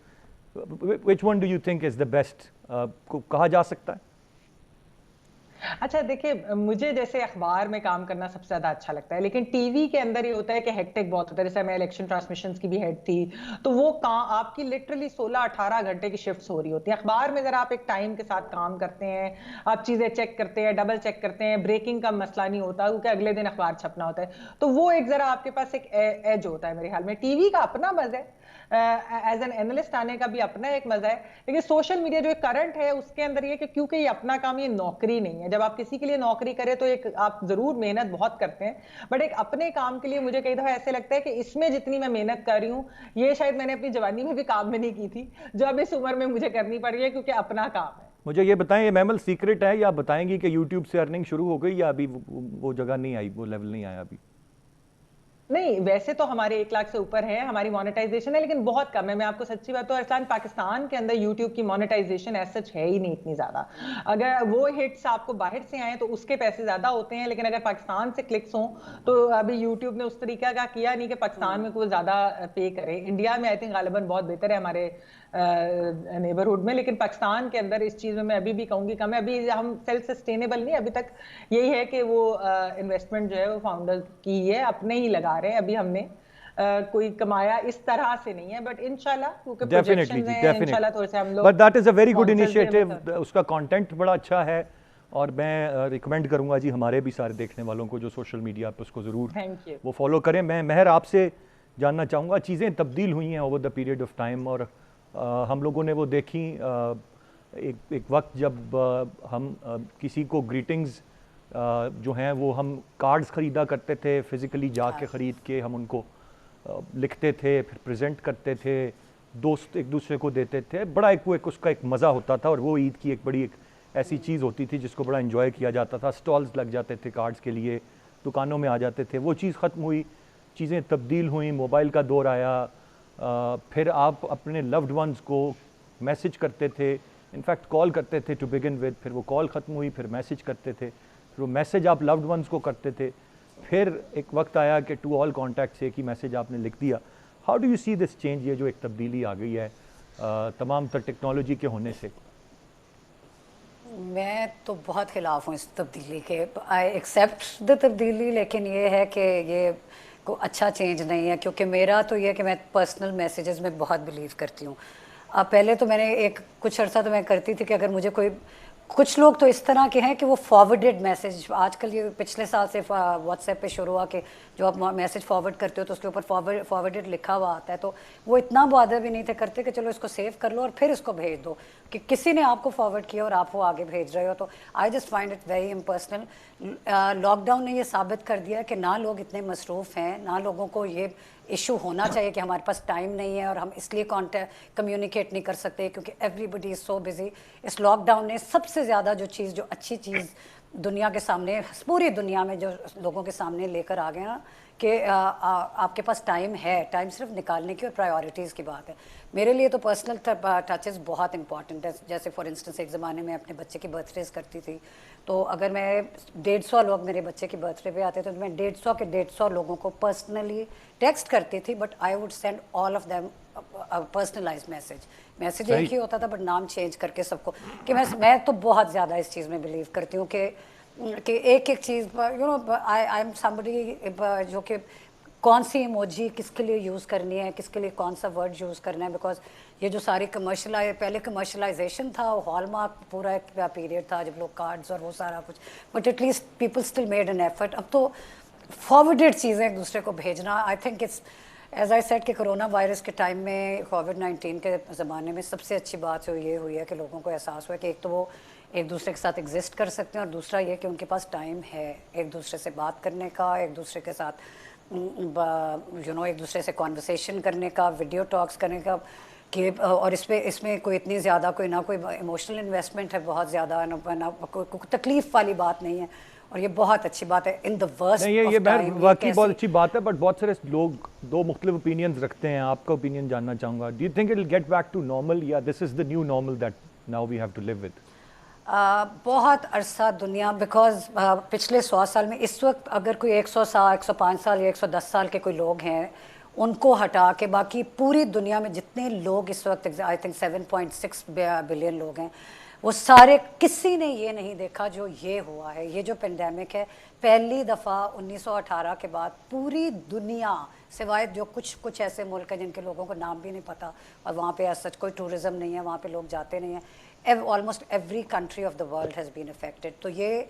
which one do you think is the best को कहा जा सकता है? अच्छा देखिए, मुझे जैसे अखबार में काम करना सबसे ज्यादा अच्छा लगता है, लेकिन टीवी के अंदर ये होता है कि हेक्टिक बहुत होता है, जैसे मैं इलेक्शन ट्रांसमिशंस की भी हेड थी, तो वो आपकी लिटरली 16-18 घंटे की शिफ्ट्स हो रही होती है। अखबार में जरा आप एक टाइम के साथ काम करते हैं, आप चीजें चेक करते हैं, डबल चेक करते हैं, ब्रेकिंग का मसला नहीं होता क्योंकि अगले दिन अखबार छपना होता है, तो वो एक जरा आपके पास एक एज होता है मेरे ख्याल में। टीवी का अपना मजा है, एज एन एनालिस्ट आने का भी अपना एक मजा है, लेकिन सोशल मीडिया जो करंट है उसके अंदर ये कि क्योंकि ये अपना काम, ये नौकरी नहीं है, जब आप किसी के लिए नौकरी करें तो एक आप जरूर मेहनत बहुत करते हैं, बट एक अपने काम के लिए मुझे कई दफा ऐसे लगता है कि इसमें जितनी मैं मेहनत कर रही हूँ ये शायद मैंने अपनी जवानी में भी काम में नहीं की थी, जो अब इस उम्र में मुझे करनी पड़ रही है क्योंकि अपना काम है। मुझे ये बताएं, ये मैमल सीक्रेट है या बताएंगी कि यूट्यूब से अर्निंग शुरू हो गई या अभी वो जगह नहीं आई, वो लेवल नहीं आया अभी? नहीं, वैसे तो हमारे 1 लाख से ऊपर है हमारी मोनेटाइजेशन है, लेकिन बहुत कम है। मैं आपको सच्ची बात तो अरसलान, पाकिस्तान के अंदर यूट्यूब की मोनेटाइजेशन एज सच है ही नहीं इतनी ज्यादा। अगर वो हिट्स आपको बाहर से आए तो उसके पैसे ज्यादा होते हैं, लेकिन अगर पाकिस्तान से क्लिक्स हों तो अभी यूट्यूब ने उस तरीका का किया नहीं कि पाकिस्तान में कोई ज्यादा पे करे। इंडिया में आई थिंक गालिबन बहुत बेहतर है हमारे नेबरहुड में, लेकिन पाकिस्तान के अंदर इस चीज में मैं अभी भी कहूंगी कम है। अभी हम सेल्फ सस्टेनेबल नहीं, अभी तक यही है कि वो इन्वेस्टमेंट जो है वो फाउंडर की है, अपने ही लगा रहे हैं। अभी हमने कोई कमाया इस तरह से नहीं है, बट इंशाल्लाह क्योंकि प्रोजेक्शंस हैं, इंशाल्लाह थोड़े से हम लोग, but that is a very good initiative, उसका कंटेंट बड़ा अच्छा है और मैं रिकमेंड करूंगा जी हमारे भी सारे देखने वालों को जो सोशल मीडिया पे उसको ज़रूर वो फॉलो करें। मैं महर आपसे जानना चाहूँगा, चीज़ें तब्दील हुई हैं over the period of time और हम लोगों ने वो देखी एक वक्त जब हम किसी को ग्रीटिंग्स जो हैं वो हम कार्ड्स ख़रीदा करते थे, फिज़िकली जाके ख़रीद के हम उनको लिखते थे, फिर प्रेजेंट करते थे, दोस्त एक दूसरे को देते थे, बड़ा एक उसका एक मज़ा होता था और वो ईद की एक बड़ी एक ऐसी चीज़ होती थी जिसको बड़ा एंजॉय किया जाता था। स्टॉल्स लग जाते थे कार्ड्स के लिए, दुकानों में आ जाते थे, वो चीज़ ख़त्म हुई, चीज़ें तब्दील हुई, मोबाइल का दौर आया, फिर आप अपने लव्ड वंस को मैसेज करते थे, इनफैक्ट कॉल करते थे टू बिगिन विद, फिर वो कॉल ख़त्म हुई, फिर मैसेज करते थे, फिर वो मैसेज आप लव्ड वंस को करते थे, फिर एक वक्त आया कि टू ऑल कॉन्टैक्ट्स एक ही मैसेज आपने लिख दिया। How do you see this change, ये जो एक तब्दीली आ गई है तमाम तर टेक्नोलॉजी के होने से? मैं तो बहुत ख़िलाफ़ हूँ इस तब्दीली के, आई एक्सेप्ट द तब्दीली, लेकिन ये है कि ये को अच्छा चेंज नहीं है, क्योंकि मेरा तो ये है कि मैं पर्सनल मैसेजेस में बहुत बिलीव करती हूँ। अब पहले तो मैंने कुछ अर्सा तो मैं करती थी कि अगर मुझे कोई, कुछ लोग तो इस तरह के हैं कि वो फॉरवर्डेड मैसेज, आजकल ये पिछले साल से व्हाट्सएप पे शुरू हुआ कि جو آپ میسیج فارورڈ کرتے ہو تو اس کے اوپر فارورڈڈ لکھا ہوا آتا ہے, تو وہ اتنا بادر بھی نہیں تھے کرتے کہ چلو اس کو سیو کر لو اور پھر اس کو بھیج دو, کہ کسی نے آپ کو فارورڈ کیا اور آپ وہ آگے بھیج رہے ہو. تو I just find it very impersonal. Lockdown نے یہ ثابت کر دیا کہ نہ لوگ اتنے مصروف ہیں, نہ لوگوں کو یہ ایشو ہونا چاہیے کہ ہمارے پاس ٹائم نہیں ہے اور ہم اس لیے کمیونیکیٹ نہیں کر سکتے کیونکہ ایوری بڈی از سو بزی. اس لاک ڈاؤن نے سب سے زیادہ جو اچھی چیز دنیا کے سامنے, پوری دنیا میں جو لوگوں کے سامنے لے کر آ گئے نا کہ آپ کے پاس ٹائم ہے, ٹائم صرف نکالنے کی اور پرائیورٹیز کی بات ہے. میرے لیے تو پرسنل ٹچز بہت امپورٹنٹ ہے. جیسے فار انسٹنس ایک زمانے میں اپنے بچے کی برتھ ڈیز کرتی تھی, تو اگر میں 150 لوگ میرے بچے کی برتھ ڈے پہ آتے تو میں 150 کے 150 لوگوں کو پرسنلی ٹیکسٹ کرتی تھی, but I would send all of them personalise message ایک ہی ہوتا تھا بٹ نام چینج کر کے سب کو. کہ میں تو بہت زیادہ اس چیز میں بلیو کرتی ہوں کہ ایک چیز you know I am somebody جو کہ کون سی ایموجی کس کے لیے یوز کرنی ہے, کس کے لیے کون سا ورڈ یوز کرنا ہے, بیکاز یہ جو ساری پہلے کمرشلائزیشن تھا, ہال مارک پورا ایک پیریڈ تھا جب لوگ کارڈز اور وہ سارا کچھ, but at least people still made an effort. اب تو فارورڈیڈ چیزیں ایک دوسرے کو بھیجنا, I think it's as I said کہ کرونا وائرس کے ٹائم میں, کووڈ-19 کے زمانے میں سب سے اچھی بات یہ ہوئی ہے کہ لوگوں کو احساس ہوا ہے کہ ایک تو وہ ایک دوسرے کے ساتھ ایگزسٹ کر سکتے ہیں, اور دوسرا یہ کہ ان کے پاس ٹائم ہے ایک دوسرے سے بات کرنے کا, ایک دوسرے کے ساتھ ایک دوسرے سے کانورسیشن کرنے کا, ویڈیو ٹاکس کرنے کا, کہ اور اس میں کوئی اتنی زیادہ نہ کوئی ایموشنل انویسٹمنٹ ہے بہت زیادہ, نہ کوئی تکلیف والی بات نہیں ہے, اور یہ بہت اچھی بات ہے. ان دا ورسٹ یہ واقعی بہت اچھی بات ہے, بٹ بہت سارے لوگ دو مختلف اوپینینز رکھتے ہیں. آپ کا اوپینین جاننا چاہوں گا. Do you think it will get back to normal, یا this is the new normal that now we have to live with? بہت عرصہ دنیا, بیکاز پچھلے 100 سال میں اس وقت اگر کوئی 100 سال 105 سال یا 110 سال کے کوئی لوگ ہیں, ان کو ہٹا کے باقی پوری دنیا میں جتنے لوگ اس وقت آئی تھنک 7.6 بلین لوگ ہیں, وہ سارے کسی نے یہ نہیں دیکھا جو یہ ہوا ہے. یہ جو پینڈیمک ہے پہلی دفعہ 1918 کے بعد پوری دنیا, سوائے جو کچھ ایسے ملک ہیں جن کے لوگوں کو نام بھی نہیں پتہ اور وہاں پہ ایسا کوئی ٹورزم نہیں ہے, وہاں پہ لوگ جاتے نہیں ہیں, almost every country of the world has been affected. تو یہ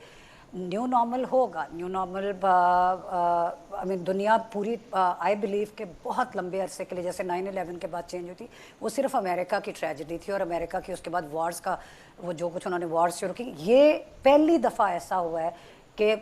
نیو نارمل ہوگا. نیو نارمل آئی مین دنیا پوری آئی بلیو کہ بہت لمبے عرصے کے لیے, جیسے 9/11 کے بعد چینج ہوئی تھی, وہ صرف امریکہ کی ٹریجڈی تھی, اور امریکہ کی اس کے بعد وارز کا وہ جو کچھ انہوں نے وارز شروع کی, یہ پہلی دفعہ ایسا ہوا ہے کہ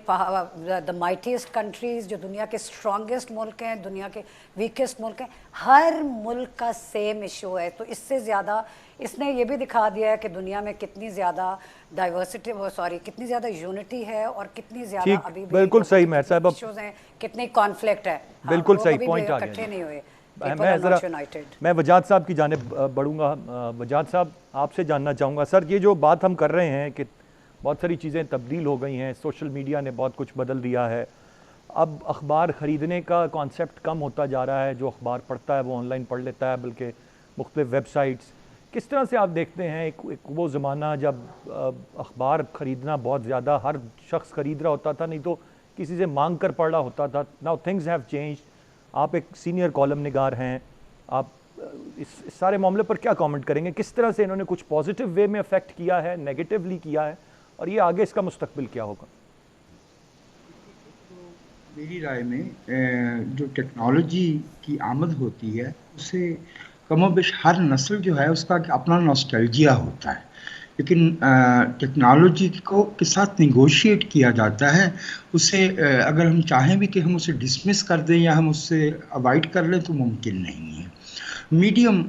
دا مائٹیسٹ کنٹریز جو دنیا کے اسٹرانگیسٹ ملک ہیں, دنیا کے ویکسٹ ملک ہیں, ہر ملک کا سیم ایشو ہے. تو اس سے زیادہ اس نے یہ بھی دکھا دیا ہے کہ دنیا میں کتنی زیادہ کتنی زیادہ یونٹی ہے, اور کتنی زیادہ ابھی بھی بالکل صحیح مہر صاحب ایشوز ہیں, کتنی کانفلکٹ ہے. بالکل صحیح پوائنٹ آ اکٹھے نہیں ہوئے. میں وجاد صاحب کی جانب بڑھوں گا. وجاد صاحب, آپ سے جاننا چاہوں گا سر, یہ جو بات ہم کر رہے ہیں کہ بہت ساری چیزیں تبدیل ہو گئی ہیں, سوشل میڈیا نے بہت کچھ بدل دیا ہے, اب اخبار خریدنے کا کانسیپٹ کم ہوتا جا رہا ہے, جو اخبار پڑھتا ہے وہ آن لائن پڑھ لیتا ہے, بلکہ مختلف ویب سائٹس. کس طرح سے آپ دیکھتے ہیں ایک وہ زمانہ جب اخبار خریدنا بہت زیادہ ہر شخص خرید رہا ہوتا تھا, نہیں تو کسی سے مانگ کر پڑھ رہا ہوتا تھا. Now things have changed. آپ ایک سینئر کالم نگار ہیں, آپ اس سارے معاملے پر کیا کامنٹ کریں گے؟ کس طرح سے انہوں نے کچھ پازیٹیو وے میں افیکٹ کیا ہے, نیگیٹیولی کیا ہے, اور یہ آگے اس کا مستقبل کیا ہوگا؟ میری رائے میں جو ٹیکنالوجی کی آمد ہوتی ہے اسے کم و بیش ہر نسل جو ہے اس کا اپنا نوسٹیلجیا ہوتا ہے, لیکن ٹیکنالوجی کے ساتھ نیگوشیٹ کیا جاتا ہے. اسے اگر ہم چاہیں بھی کہ ہم اسے ڈسمس کر دیں یا ہم اس سے اوائڈ کر لیں تو ممکن نہیں ہے. میڈیم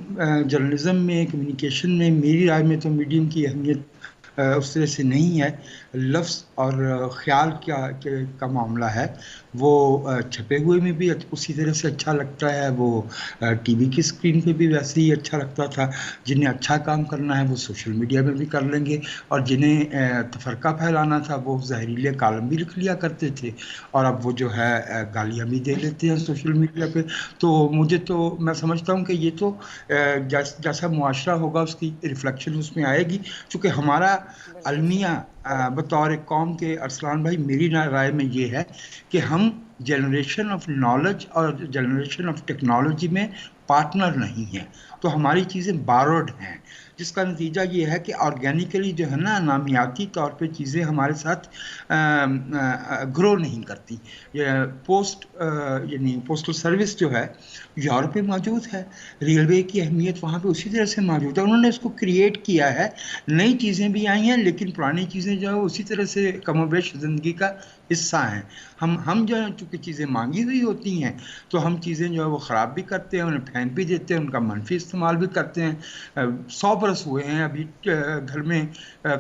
جرنلزم میں, کمیونیکیشن میں, میری رائے میں تو میڈیم کی اہمیت اس طرح سے نہیں ہے. لفظ اور خیال کا معاملہ ہے, وہ چھپے ہوئے میں بھی اسی طرح سے اچھا لگتا ہے, وہ ٹی وی کی اسکرین پہ بھی ویسے ہی اچھا لگتا تھا. جنہیں اچھا کام کرنا ہے وہ سوشل میڈیا میں بھی کر لیں گے, اور جنہیں تفرقہ پھیلانا تھا وہ زہریلے کالم بھی لکھ لیا کرتے تھے, اور اب وہ جو ہے گالیاں بھی دے لیتے ہیں سوشل میڈیا پہ. تو میں سمجھتا ہوں کہ یہ تو جیسا معاشرہ ہوگا اس کی ریفلیکشن اس میں آئے گی. چونکہ ہمارا المیہ بطور قوم کے, ارسلان بھائی میری رائے میں یہ ہے کہ ہم جنریشن آف نالج اور جنریشن آف ٹیکنالوجی میں پارٹنر نہیں ہیں, تو ہماری چیزیں باروڈ ہیں. جس کا نتیجہ یہ ہے کہ آرگینیکلی جو ہے نا نامیاتی طور پہ چیزیں ہمارے ساتھ گرو نہیں کرتی. یعنی پوسٹل سروس جو ہے یورپ میں موجود ہے, ریلوے کی اہمیت وہاں پہ اسی طرح سے موجود ہے, انہوں نے اس کو کریٹ کیا ہے, نئی چیزیں بھی آئی ہیں لیکن پرانی چیزیں جو ہے اسی طرح سے کم و بیش زندگی کا حصہ ہیں. ہم جو ہے چونکہ چیزیں مانگی ہوئی ہوتی ہیں تو ہم چیزیں جو ہے وہ خراب بھی کرتے ہیں, انہیں پھینک بھی دیتے ہیں, ان کا منفی استعمال بھی کرتے ہیں. 100 برس ہوئے ہیں ابھی گھر میں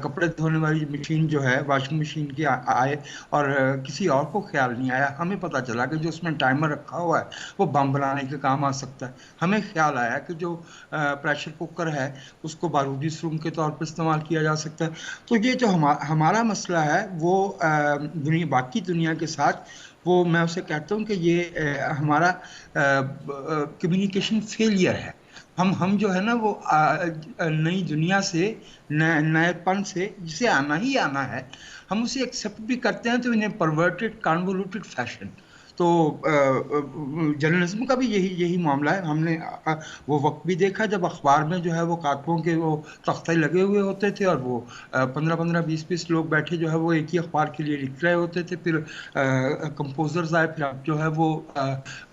کپڑے دھونے والی مشین جو ہے واشنگ مشین کی آئے اور کسی اور کو خیال نہیں آیا. ہمیں پتہ چلا کہ جو اس میں ٹائمر رکھا ہوا ہے وہ بم بنانے کے کام آ سکتا ہے. ہمیں خیال آیا کہ جو پریشر کوکر ہے اس کو بارودی سرنگ کے طور پر استعمال کیا جا سکتا ہے. تو یہ جو ہمارا مسئلہ ہے وہ باقی دنیا کے ساتھ, وہ میں اسے کہتا ہوں کہ یہ ہمارا کمیونیکیشن فیلئر ہے. ہم جو ہے نا وہ نئی دنیا سے, نئے پن سے جسے آنا ہی آنا ہے, ہم اسے ایکسیپٹ بھی کرتے ہیں تو انہیں پرورٹڈ کانوولوٹڈ فیشن. تو جرنلزم کا بھی یہی معاملہ ہے. ہم نے وہ وقت بھی دیکھا جب اخبار میں جو ہے وہ کاتبوں کے وہ تختے لگے ہوئے ہوتے تھے اور وہ 15-15 20-20 لوگ بیٹھے جو ہے وہ ایک ہی اخبار کے لیے لکھ رہے ہوتے تھے. پھر کمپوزرز آئے, پھر اب جو ہے وہ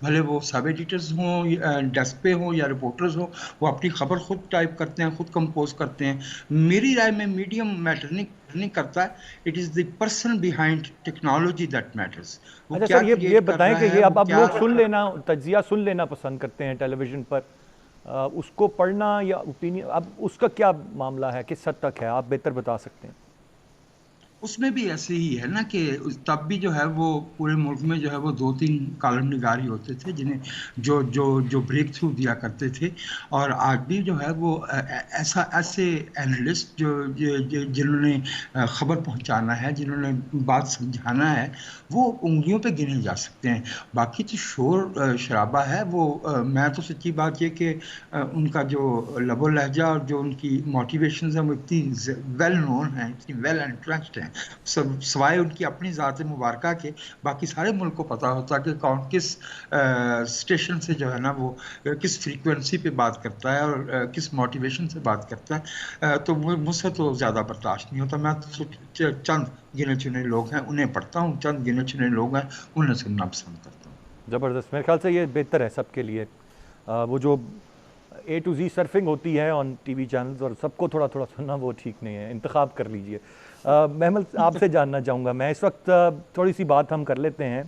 بھلے وہ سب ایڈیٹرز ہوں, ڈیسک پہ ہوں یا رپورٹرز ہوں, وہ اپنی خبر خود ٹائپ کرتے ہیں, خود کمپوز کرتے ہیں. میری رائے میں میڈیم میٹر نہیں کرتا, it is the person behind technology that matters. اچھا سر, یہ بتائیں کہ یہ اب لوگ سن لینا, تجزیہ سن لینا پسند کرتے ہیں ٹیلی ویژن پر, اس کو پڑھنا یا اوپینین, اب اس کا کیا معاملہ ہے, کس حد تک ہے, آپ بہتر بتا سکتے ہیں. اس میں بھی ایسے ہی ہے نا کہ تب بھی جو ہے وہ پورے ملک میں جو ہے وہ 2-3 کالم نگاری ہوتے تھے جنہیں جو بریک تھرو دیا کرتے تھے. اور آج بھی جو ہے وہ ایسے اینالسٹ جنہوں نے خبر پہنچانا ہے, جنہوں نے بات سمجھانا ہے, وہ انگلیوں پہ گنے جا سکتے ہیں. باقی تو شور شرابہ ہے وہ. میں تو سچی بات یہ کہ ان کا جو لب و لہجہ اور جو ان کی موٹیویشنز ہیں وہ اتنی ویل نون ہیں, اتنی ویل انٹرسٹ ہیں, سوائے ان کی اپنی ذات مبارکہ کے باقی سارے ملک کو پتہ ہوتا کہ کون کس اسٹیشن سے جو ہے نا وہ کس فریکوینسی پہ بات کرتا ہے اور کس موٹیویشن سے بات کرتا ہے. تو مجھ سے تو زیادہ برداشت نہیں ہوتا. میں تو چند گنے چنے لوگ ہیں انہیں پڑھتا ہوں, چند گنے چنے لوگ ہیں انہیں سننا پسند کرتا ہوں. زبردست, میرے خیال سے یہ بہتر ہے سب کے لیے. وہ جو A to Z سرفنگ ہوتی ہے آن ٹی وی چینلز اور سب کو تھوڑا تھوڑا سننا, وہ ٹھیک نہیں ہے. انتخاب کر لیجئے. محمد آپ سے جاننا چاہوں گا میں اس وقت, تھوڑی سی بات ہم کر لیتے ہیں.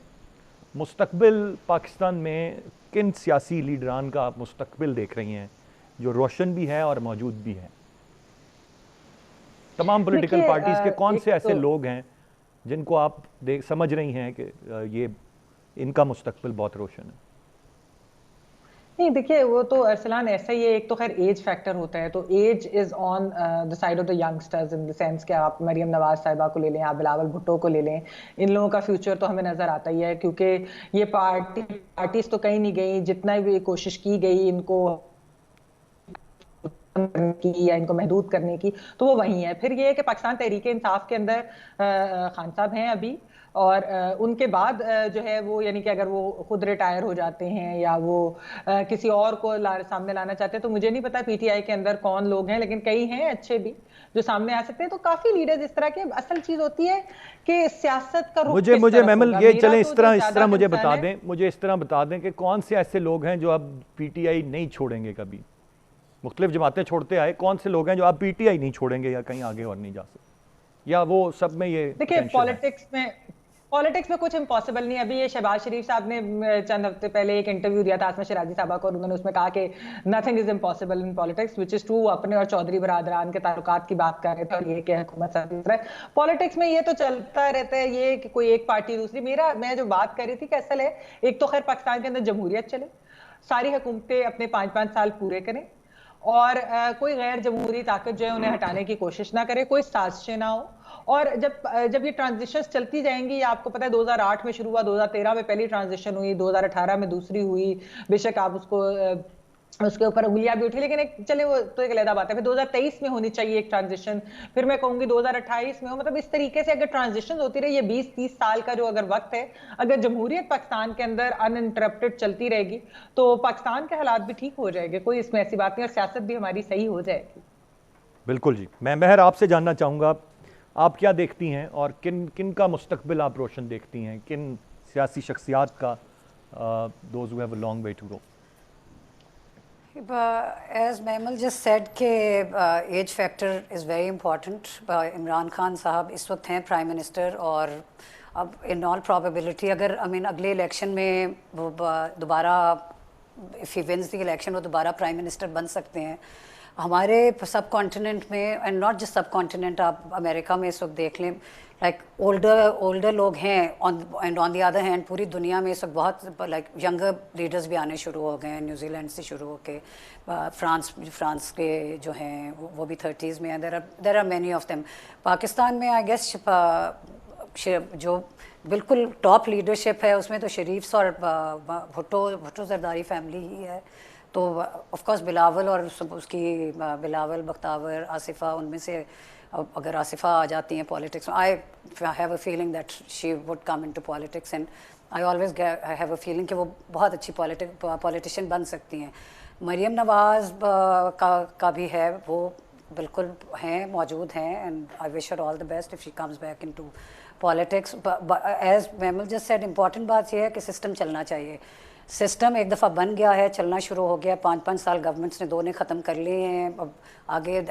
مستقبل پاکستان میں کن سیاسی لیڈران کا آپ مستقبل دیکھ رہی ہیں جو روشن بھی ہے اور موجود بھی ہے؟ تمام پولیٹیکل پارٹیز کے کون سے ایسے لوگ ہیں جن کو آپ سمجھ رہی ہیں کہ یہ ان کا مستقبل بہت روشن ہے؟ نہیں دیکھیے, وہ تو ارسلان ایسا ہی ہے. ایک تو خیر ایج فیکٹر ہوتا ہے, تو age is on the side of the youngsters in the sense کہ آپ مریم نواز صاحبہ کو لے لیں, آپ بلاول بھٹو کو لے لیں, ان لوگوں کا فیوچر تو ہمیں نظر آتا ہی ہے. کیونکہ یہ پارٹیز تو کہیں نہیں گئی, جتنا بھی کوشش کی گئی ان کو کی یا ان کو محدود کرنے کی, تو وہ وہیں ہے. پھر یہ ہے کہ پاکستان تحریک انصاف کے اندر خان صاحب ہیں ابھی, اور ان کے بعد جو ہے وہ یعنی کہ اگر وہ خود ریٹائر ہو جاتے ہیں یا وہ کسی اور کو سامنے لانا چاہتے ہیں, تو مجھے نہیں پتا پی ٹی آئی کے اندر کون لوگ ہیں, لیکن کئی ہیں اچھے بھی جو سامنے آ سکتے ہیں. تو کافی لیڈرز اس طرح کے. اصل چیز ہوتی ہے کہ سیاست کا رخ کس طرف ہوگا. مجھے محمل یہ چلیں اس طرح مجھے اس طرح بتا دیں کہ کون سے ایسے لوگ ہیں جو اب پی ٹی آئی نہیں چھوڑیں گے کبھی. مختلف جماعتیں چھوڑتے آئے, کون سے لوگ ہیں جو آپ پی ٹی آئی نہیں چھوڑیں گے یا کہیں آگے اور نہیں جا سکتے, یا وہ سب میں یہ دیکھیں پالیٹکس میں کچھ امپاسبل نہیں. ابھی یہ شہباز شریف صاحب نے چند ہفتے پہلے ایک انٹرویو دیا تھا عاصمہ شیرازی صاحبہ کو, اور انہوں نے اس میں کہا کہ nothing is impossible in politics, which is true. اپنے اور چودھری برادران کے تعلقات کی بات کر رہے تھے, اور یہ کہ حکومت سب ہے پالیٹکس میں, یہ تو چلتا رہتا ہے یہ کہ کوئی ایک پارٹی دوسری. میں جو بات کر رہی تھی کہ اصل ہے ایک تو خیر پاکستان کے اندر جمہوریت چلے, ساری حکومتیں اپنے 5-5 سال پورے کریں, اور کوئی غیر جمہوری طاقت جو ہے انہیں ہٹانے کی کوشش نہ کرے, کوئی سازشیں نہ ہو. اور جب یہ ٹرانزیشنز چلتی جائیں گی, آپ کو پتہ ہے 2008 میں شروع ہوا, 2013 میں پہلی ٹرانزیشن ہوئی, 2018 میں دوسری ہوئی, بے شک آپ اس کے اوپر انگلیاں بھی اٹھی, لیکن چلے وہ تو ایک علیحدہ بات ہے. پھر 2023 میں ہونی چاہیے ایک ٹرانزیشن, پھر میں کہوں گی 2028 میں ہو. مطلب اس طریقے سے اگر ٹرانزیشن ہوتی رہی, یہ 20-30 سال کا جو اگر وقت ہے, اگر جمہوریت پاکستان کے اندر ان انٹرپٹڈ چلتی رہے گی تو پاکستان کے حالات بھی ٹھیک ہو جائے گے. کوئی اس میں ایسی بات نہیں, اور سیاست بھی ہماری صحیح ہو جائے گی. بالکل جی. میں مہر آپ سے جاننا چاہوں گا آپ کیا دیکھتی ہیں اور کن کا مستقبل آپ روشن دیکھتی ہیں, کن سیاسی شخصیات کا those who have a long way to go. As Mehmal just said کہ age factor is very important. Imran Khan sahib اس وقت ہیں پرائم منسٹر, اور اب ان آل پرابیبلٹی اگر اگلے الیکشن میں وہ دوبارہ if he wins the election وہ دوبارہ پرائم منسٹر بن سکتے ہیں. ہمارے سب کانٹیننٹ میں and not just subcontinent, آپ امریکہ میں اس وقت دیکھ لیں لائک اولڈر لوگ ہیں, and on the other hand پوری دنیا میں اس وقت بہت لائک ینگر لیڈرز بھی آنے شروع ہو گئے ہیں, نیوزی لینڈ سے شروع ہو کے فرانس کے جو ہیں وہ بھی 30s میں ہیں. There are many of them. Pakistan میں آئی گیس جو بالکل ٹاپ لیڈرشپ ہے اس میں تو شریف اور بھٹو زرداری فیملی ہی ہے. تو آف کورس بلاول اور اس کی بلاول بختاور آصفہ, ان میں سے اگر آصفہ آ جاتی ہیں پالیٹکس میں, I have a feeling that she would come in to politics, and I always have a feeling کہ وہ بہت اچھی پالیٹیشین بن سکتی ہیں. مریم نواز کا بھی ہے, وہ بالکل ہیں, موجود ہیں, and I wish her all the best if she comes back in to politics. As Mehmal just said important بات یہ ہے کہ سسٹم چلنا چاہیے. سسٹم ایک دفعہ بن گیا ہے, چلنا شروع ہو گیا, 5 سال گورنمنٹس نے 2 نے ختم کر لیے ہیں, اب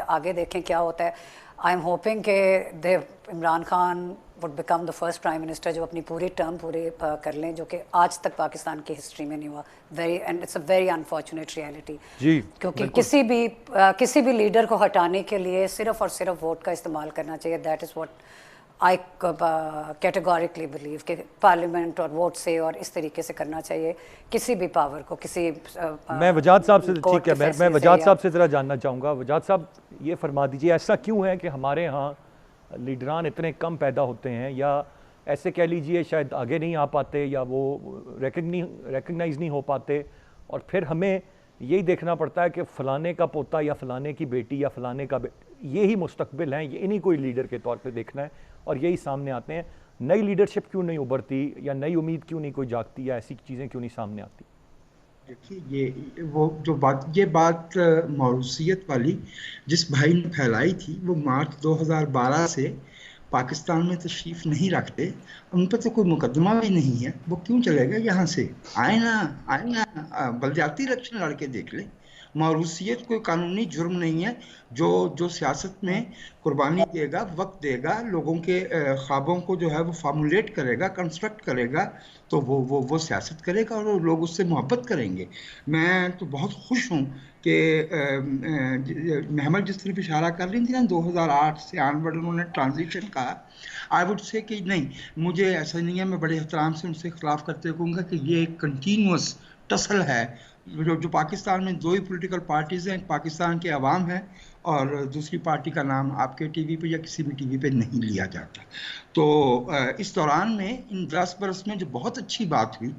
آگے دیکھیں کیا ہوتا ہے. آئی ایم ہوپنگ کہ Imran Khan would become the first prime minister جو اپنی پوری ٹرم پورے کر لیں, جو کہ آج تک پاکستان کی ہسٹری میں نہیں ہوا. And it's a very unfortunate reality, کیونکہ کسی بھی لیڈر کو ہٹانے کے لیے صرف اور صرف ووٹ کا استعمال کرنا چاہیے. That is what I categorically believe کہ پارلیمنٹ اور ووٹ سے اور اس طریقے سے کرنا چاہیے کسی بھی پاور کو. کسی میں وجاد صاحب سے ٹھیک ہے, میں وجاد صاحب سے ذرا جاننا چاہوں گا. وجاد صاحب یہ فرما دیجیے, ایسا کیوں ہے کہ ہمارے ہاں لیڈران اتنے کم پیدا ہوتے ہیں, یا ایسے کہہ لیجئے شاید آگے نہیں آ پاتے, یا وہ ریکگنائز نہیں ہو پاتے, اور پھر ہمیں یہی دیکھنا پڑتا ہے کہ فلانے کا پوتا یا فلانے کی بیٹی یا فلانے کا یہی مستقبل ہیں, انہی کوئی لیڈر کے طور پہ دیکھنا ہے, اور یہی سامنے آتے ہیں. نئی لیڈرشپ کیوں نہیں ابھرتی, یا نئی امید کیوں نہیں کوئی جاگتی, یا ایسی چیزیں کیوں نہیں سامنے آتی؟ دیکھیے یہ بات موروثیت والی جس بھائی نے پھیلائی تھی, وہ مارچ 2012 سے پاکستان میں تشریف نہیں رکھتے, ان پہ تو کوئی مقدمہ بھی نہیں ہے, وہ کیوں چلے گئے یہاں سے؟ آئے نا بلدیاتی الیکشن لڑ کے دیکھ لیں. موروثیت کوئی قانونی جرم نہیں ہے. جو سیاست میں قربانی دے گا, وقت دے گا, لوگوں کے خوابوں کو جو ہے وہ فارمولیٹ کرے گا, کنسٹرکٹ کرے گا, تو وہ سیاست کرے گا اور لوگ اس سے محبت کریں گے. میں تو بہت خوش ہوں کہ محمد جس طرح اشارہ کر رہی تھی نا 2008 سے آنورڈ انہوں نے ٹرانزیشن کہا, آئی وڈ سے کہ نہیں, مجھے ایسا نہیں ہے, میں بڑے احترام سے ان سے خلاف کرتے کہوں گا کہ یہ ایک کنٹینیوس ٹسل ہے. جو پاکستان میں 2 ہی پولیٹیکل پارٹیز ہیں, پاکستان کے عوام ہیں, اور دوسری پارٹی کا نام آپ کے ٹی وی پہ یا کسی بھی ٹی وی پہ نہیں لیا جاتا. تو اس دوران میں ان 10 برس میں جو بہت اچھی بات ہوئی,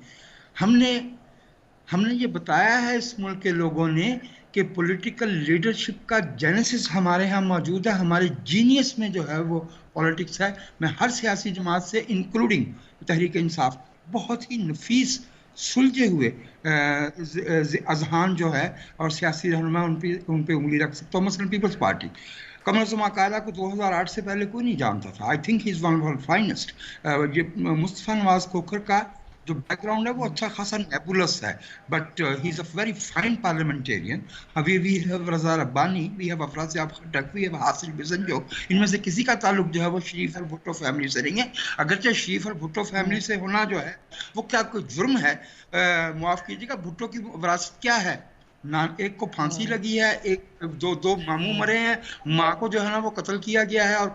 ہم نے یہ بتایا ہے اس ملک کے لوگوں نے کہ پولیٹیکل لیڈرشپ کا جینیسس ہمارے ہاں موجود ہے. ہمارے جینیس میں جو ہے وہ پولیٹکس ہے. میں ہر سیاسی جماعت سے انکلوڈنگ تحریک انصاف بہت ہی نفیس سلجھے ہوئے اذہان جو ہے اور سیاسی رہنما ان پہ انگلی رکھ سکتا ہوں. مثلاً پیپلز پارٹی, قمر اعظم عقائلہ کو 2008 سے پہلے کوئی نہیں جانتا تھا. I think he is one of our finest. یہ مصطفیٰ نواز کھوکھر کا جو بیک گراؤنڈ ہے وہ اچھا خاصا نیبولس ہے, but he is a very fine parliamentarian. We have Raza Rabbani, we have Afrasiab Khattak, we have Hasil Bizenjo. ان میں سے کسی کا تعلق جو ہے وہ شریف اور بھٹو فیملی سے نہیں ہے. اگرچہ شریف اور بھٹو فیملی سے ہونا جو ہے وہ کیا کوئی جرم ہے؟ معاف کیجیے گا, بھٹو کی وراثت کیا ہے؟ ایک کو پھانسی لگی ہے, ایک دو ماموں مرے ہیں, ماں کو جو ہے نا وہ قتل کیا گیا ہے, اور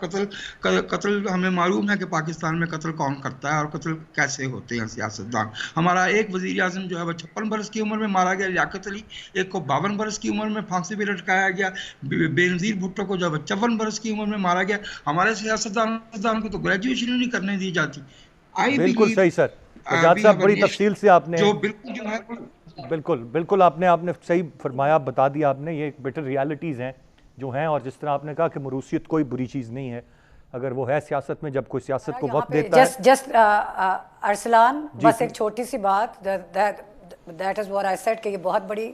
قتل ہمیں معلوم ہے کہ پاکستان میں قتل کون کرتا ہے اور قتل کیسے ہوتے ہیں سیاستدان. ہمارا ایک وزیر اعظم جو ہے وہ 56 برس کی عمر میں مارا گیا, لیاقت علی, ایک کو 52 برس کی عمر میں پھانسی پہ لٹکایا گیا, بینظیر بھٹو کو جو 54 برس کی عمر میں مارا گیا. ہمارے سیاستدان کو تو گریجویشن نہیں کرنے دی جاتی. بالکل صحیح سر. وجاد صاحب بڑی تفصیل سے آپ نے جو بالکل جو ہے بالکل آپ نے صحیح فرمایا, بتا دیا آپ نے. یہ بیٹر ریالٹیز ہیں جو ہیں, اور جس طرح آپ نے کہا کہ موروثیت کوئی بری چیز نہیں ہے اگر وہ ہے سیاست میں, جب کوئی سیاست کو وقت دیتا ہے. جسٹ ارسلان, بس ایک چھوٹی سی بات, that is what I said कि ये बहुत बड़ी,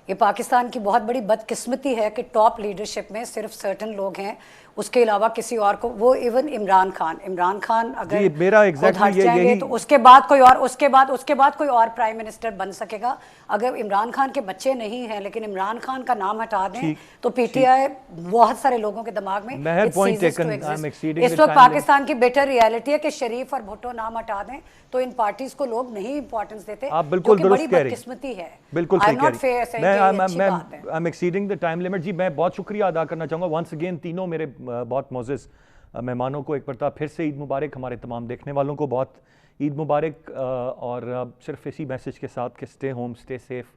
ये पाकिस्तान की बहुत बड़ी बदकिस्मती है कि टॉप लीडरशिप में सिर्फ सर्टन लोग हैं, उसके अलावा किसी और को, वो इवन इमरान खान अगर जी, मेरा खुद exactly हट जाएंगे यही- तो उसके बाद कोई और, उसके बाद कोई और प्राइम मिनिस्टर बन सकेगा। अगर इमरान खान के बच्चे नहीं हैं लेकिन इमरान खान का नाम हटा दें ठीक, तो पीटीआई बहुत सारे लोगों के दिमाग में मेहर, it point ceases to taken. exist. I'm exceeding इस the वक्त time पाकिस्तान की बेटर रियलिटी है कि शरीफ और भुट्टो नाम हटा दें तो इन पार्टीज को लोग नहीं इंपॉर्टेंस देते, आप बिल्कुल जो कि दुरुस्त बड़ी कह रही बदकिस्मती है। बिल्कुल I'm सही not कह fair रही saying कि ये अच्छी मैं बात है। I am exceeding the time limit जी। मैं बहुत शुक्रिया अदा करना चाहूँगा वंस अगेन तीनों मेरे बहुत मोअज़्ज़ज़ मेहमानों को एक बार फिर से ईद मुबारक, हमारे तमाम देखने वालों को बहुत ईद मुबारक, और सिर्फ इसी मैसेज के साथ कि स्टे होम, स्टे सेफ,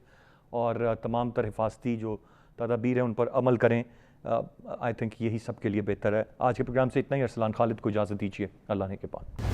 और तमाम तर हिफाजती जो तदाबीर हैं उन पर अमल करें। आई थिंक यही सब के लिए बेहतर है। आज के प्रोग्राम से इतना ही। अरसलान खालिद को इजाज़त दीजिए, अल्लाह ने के बाद।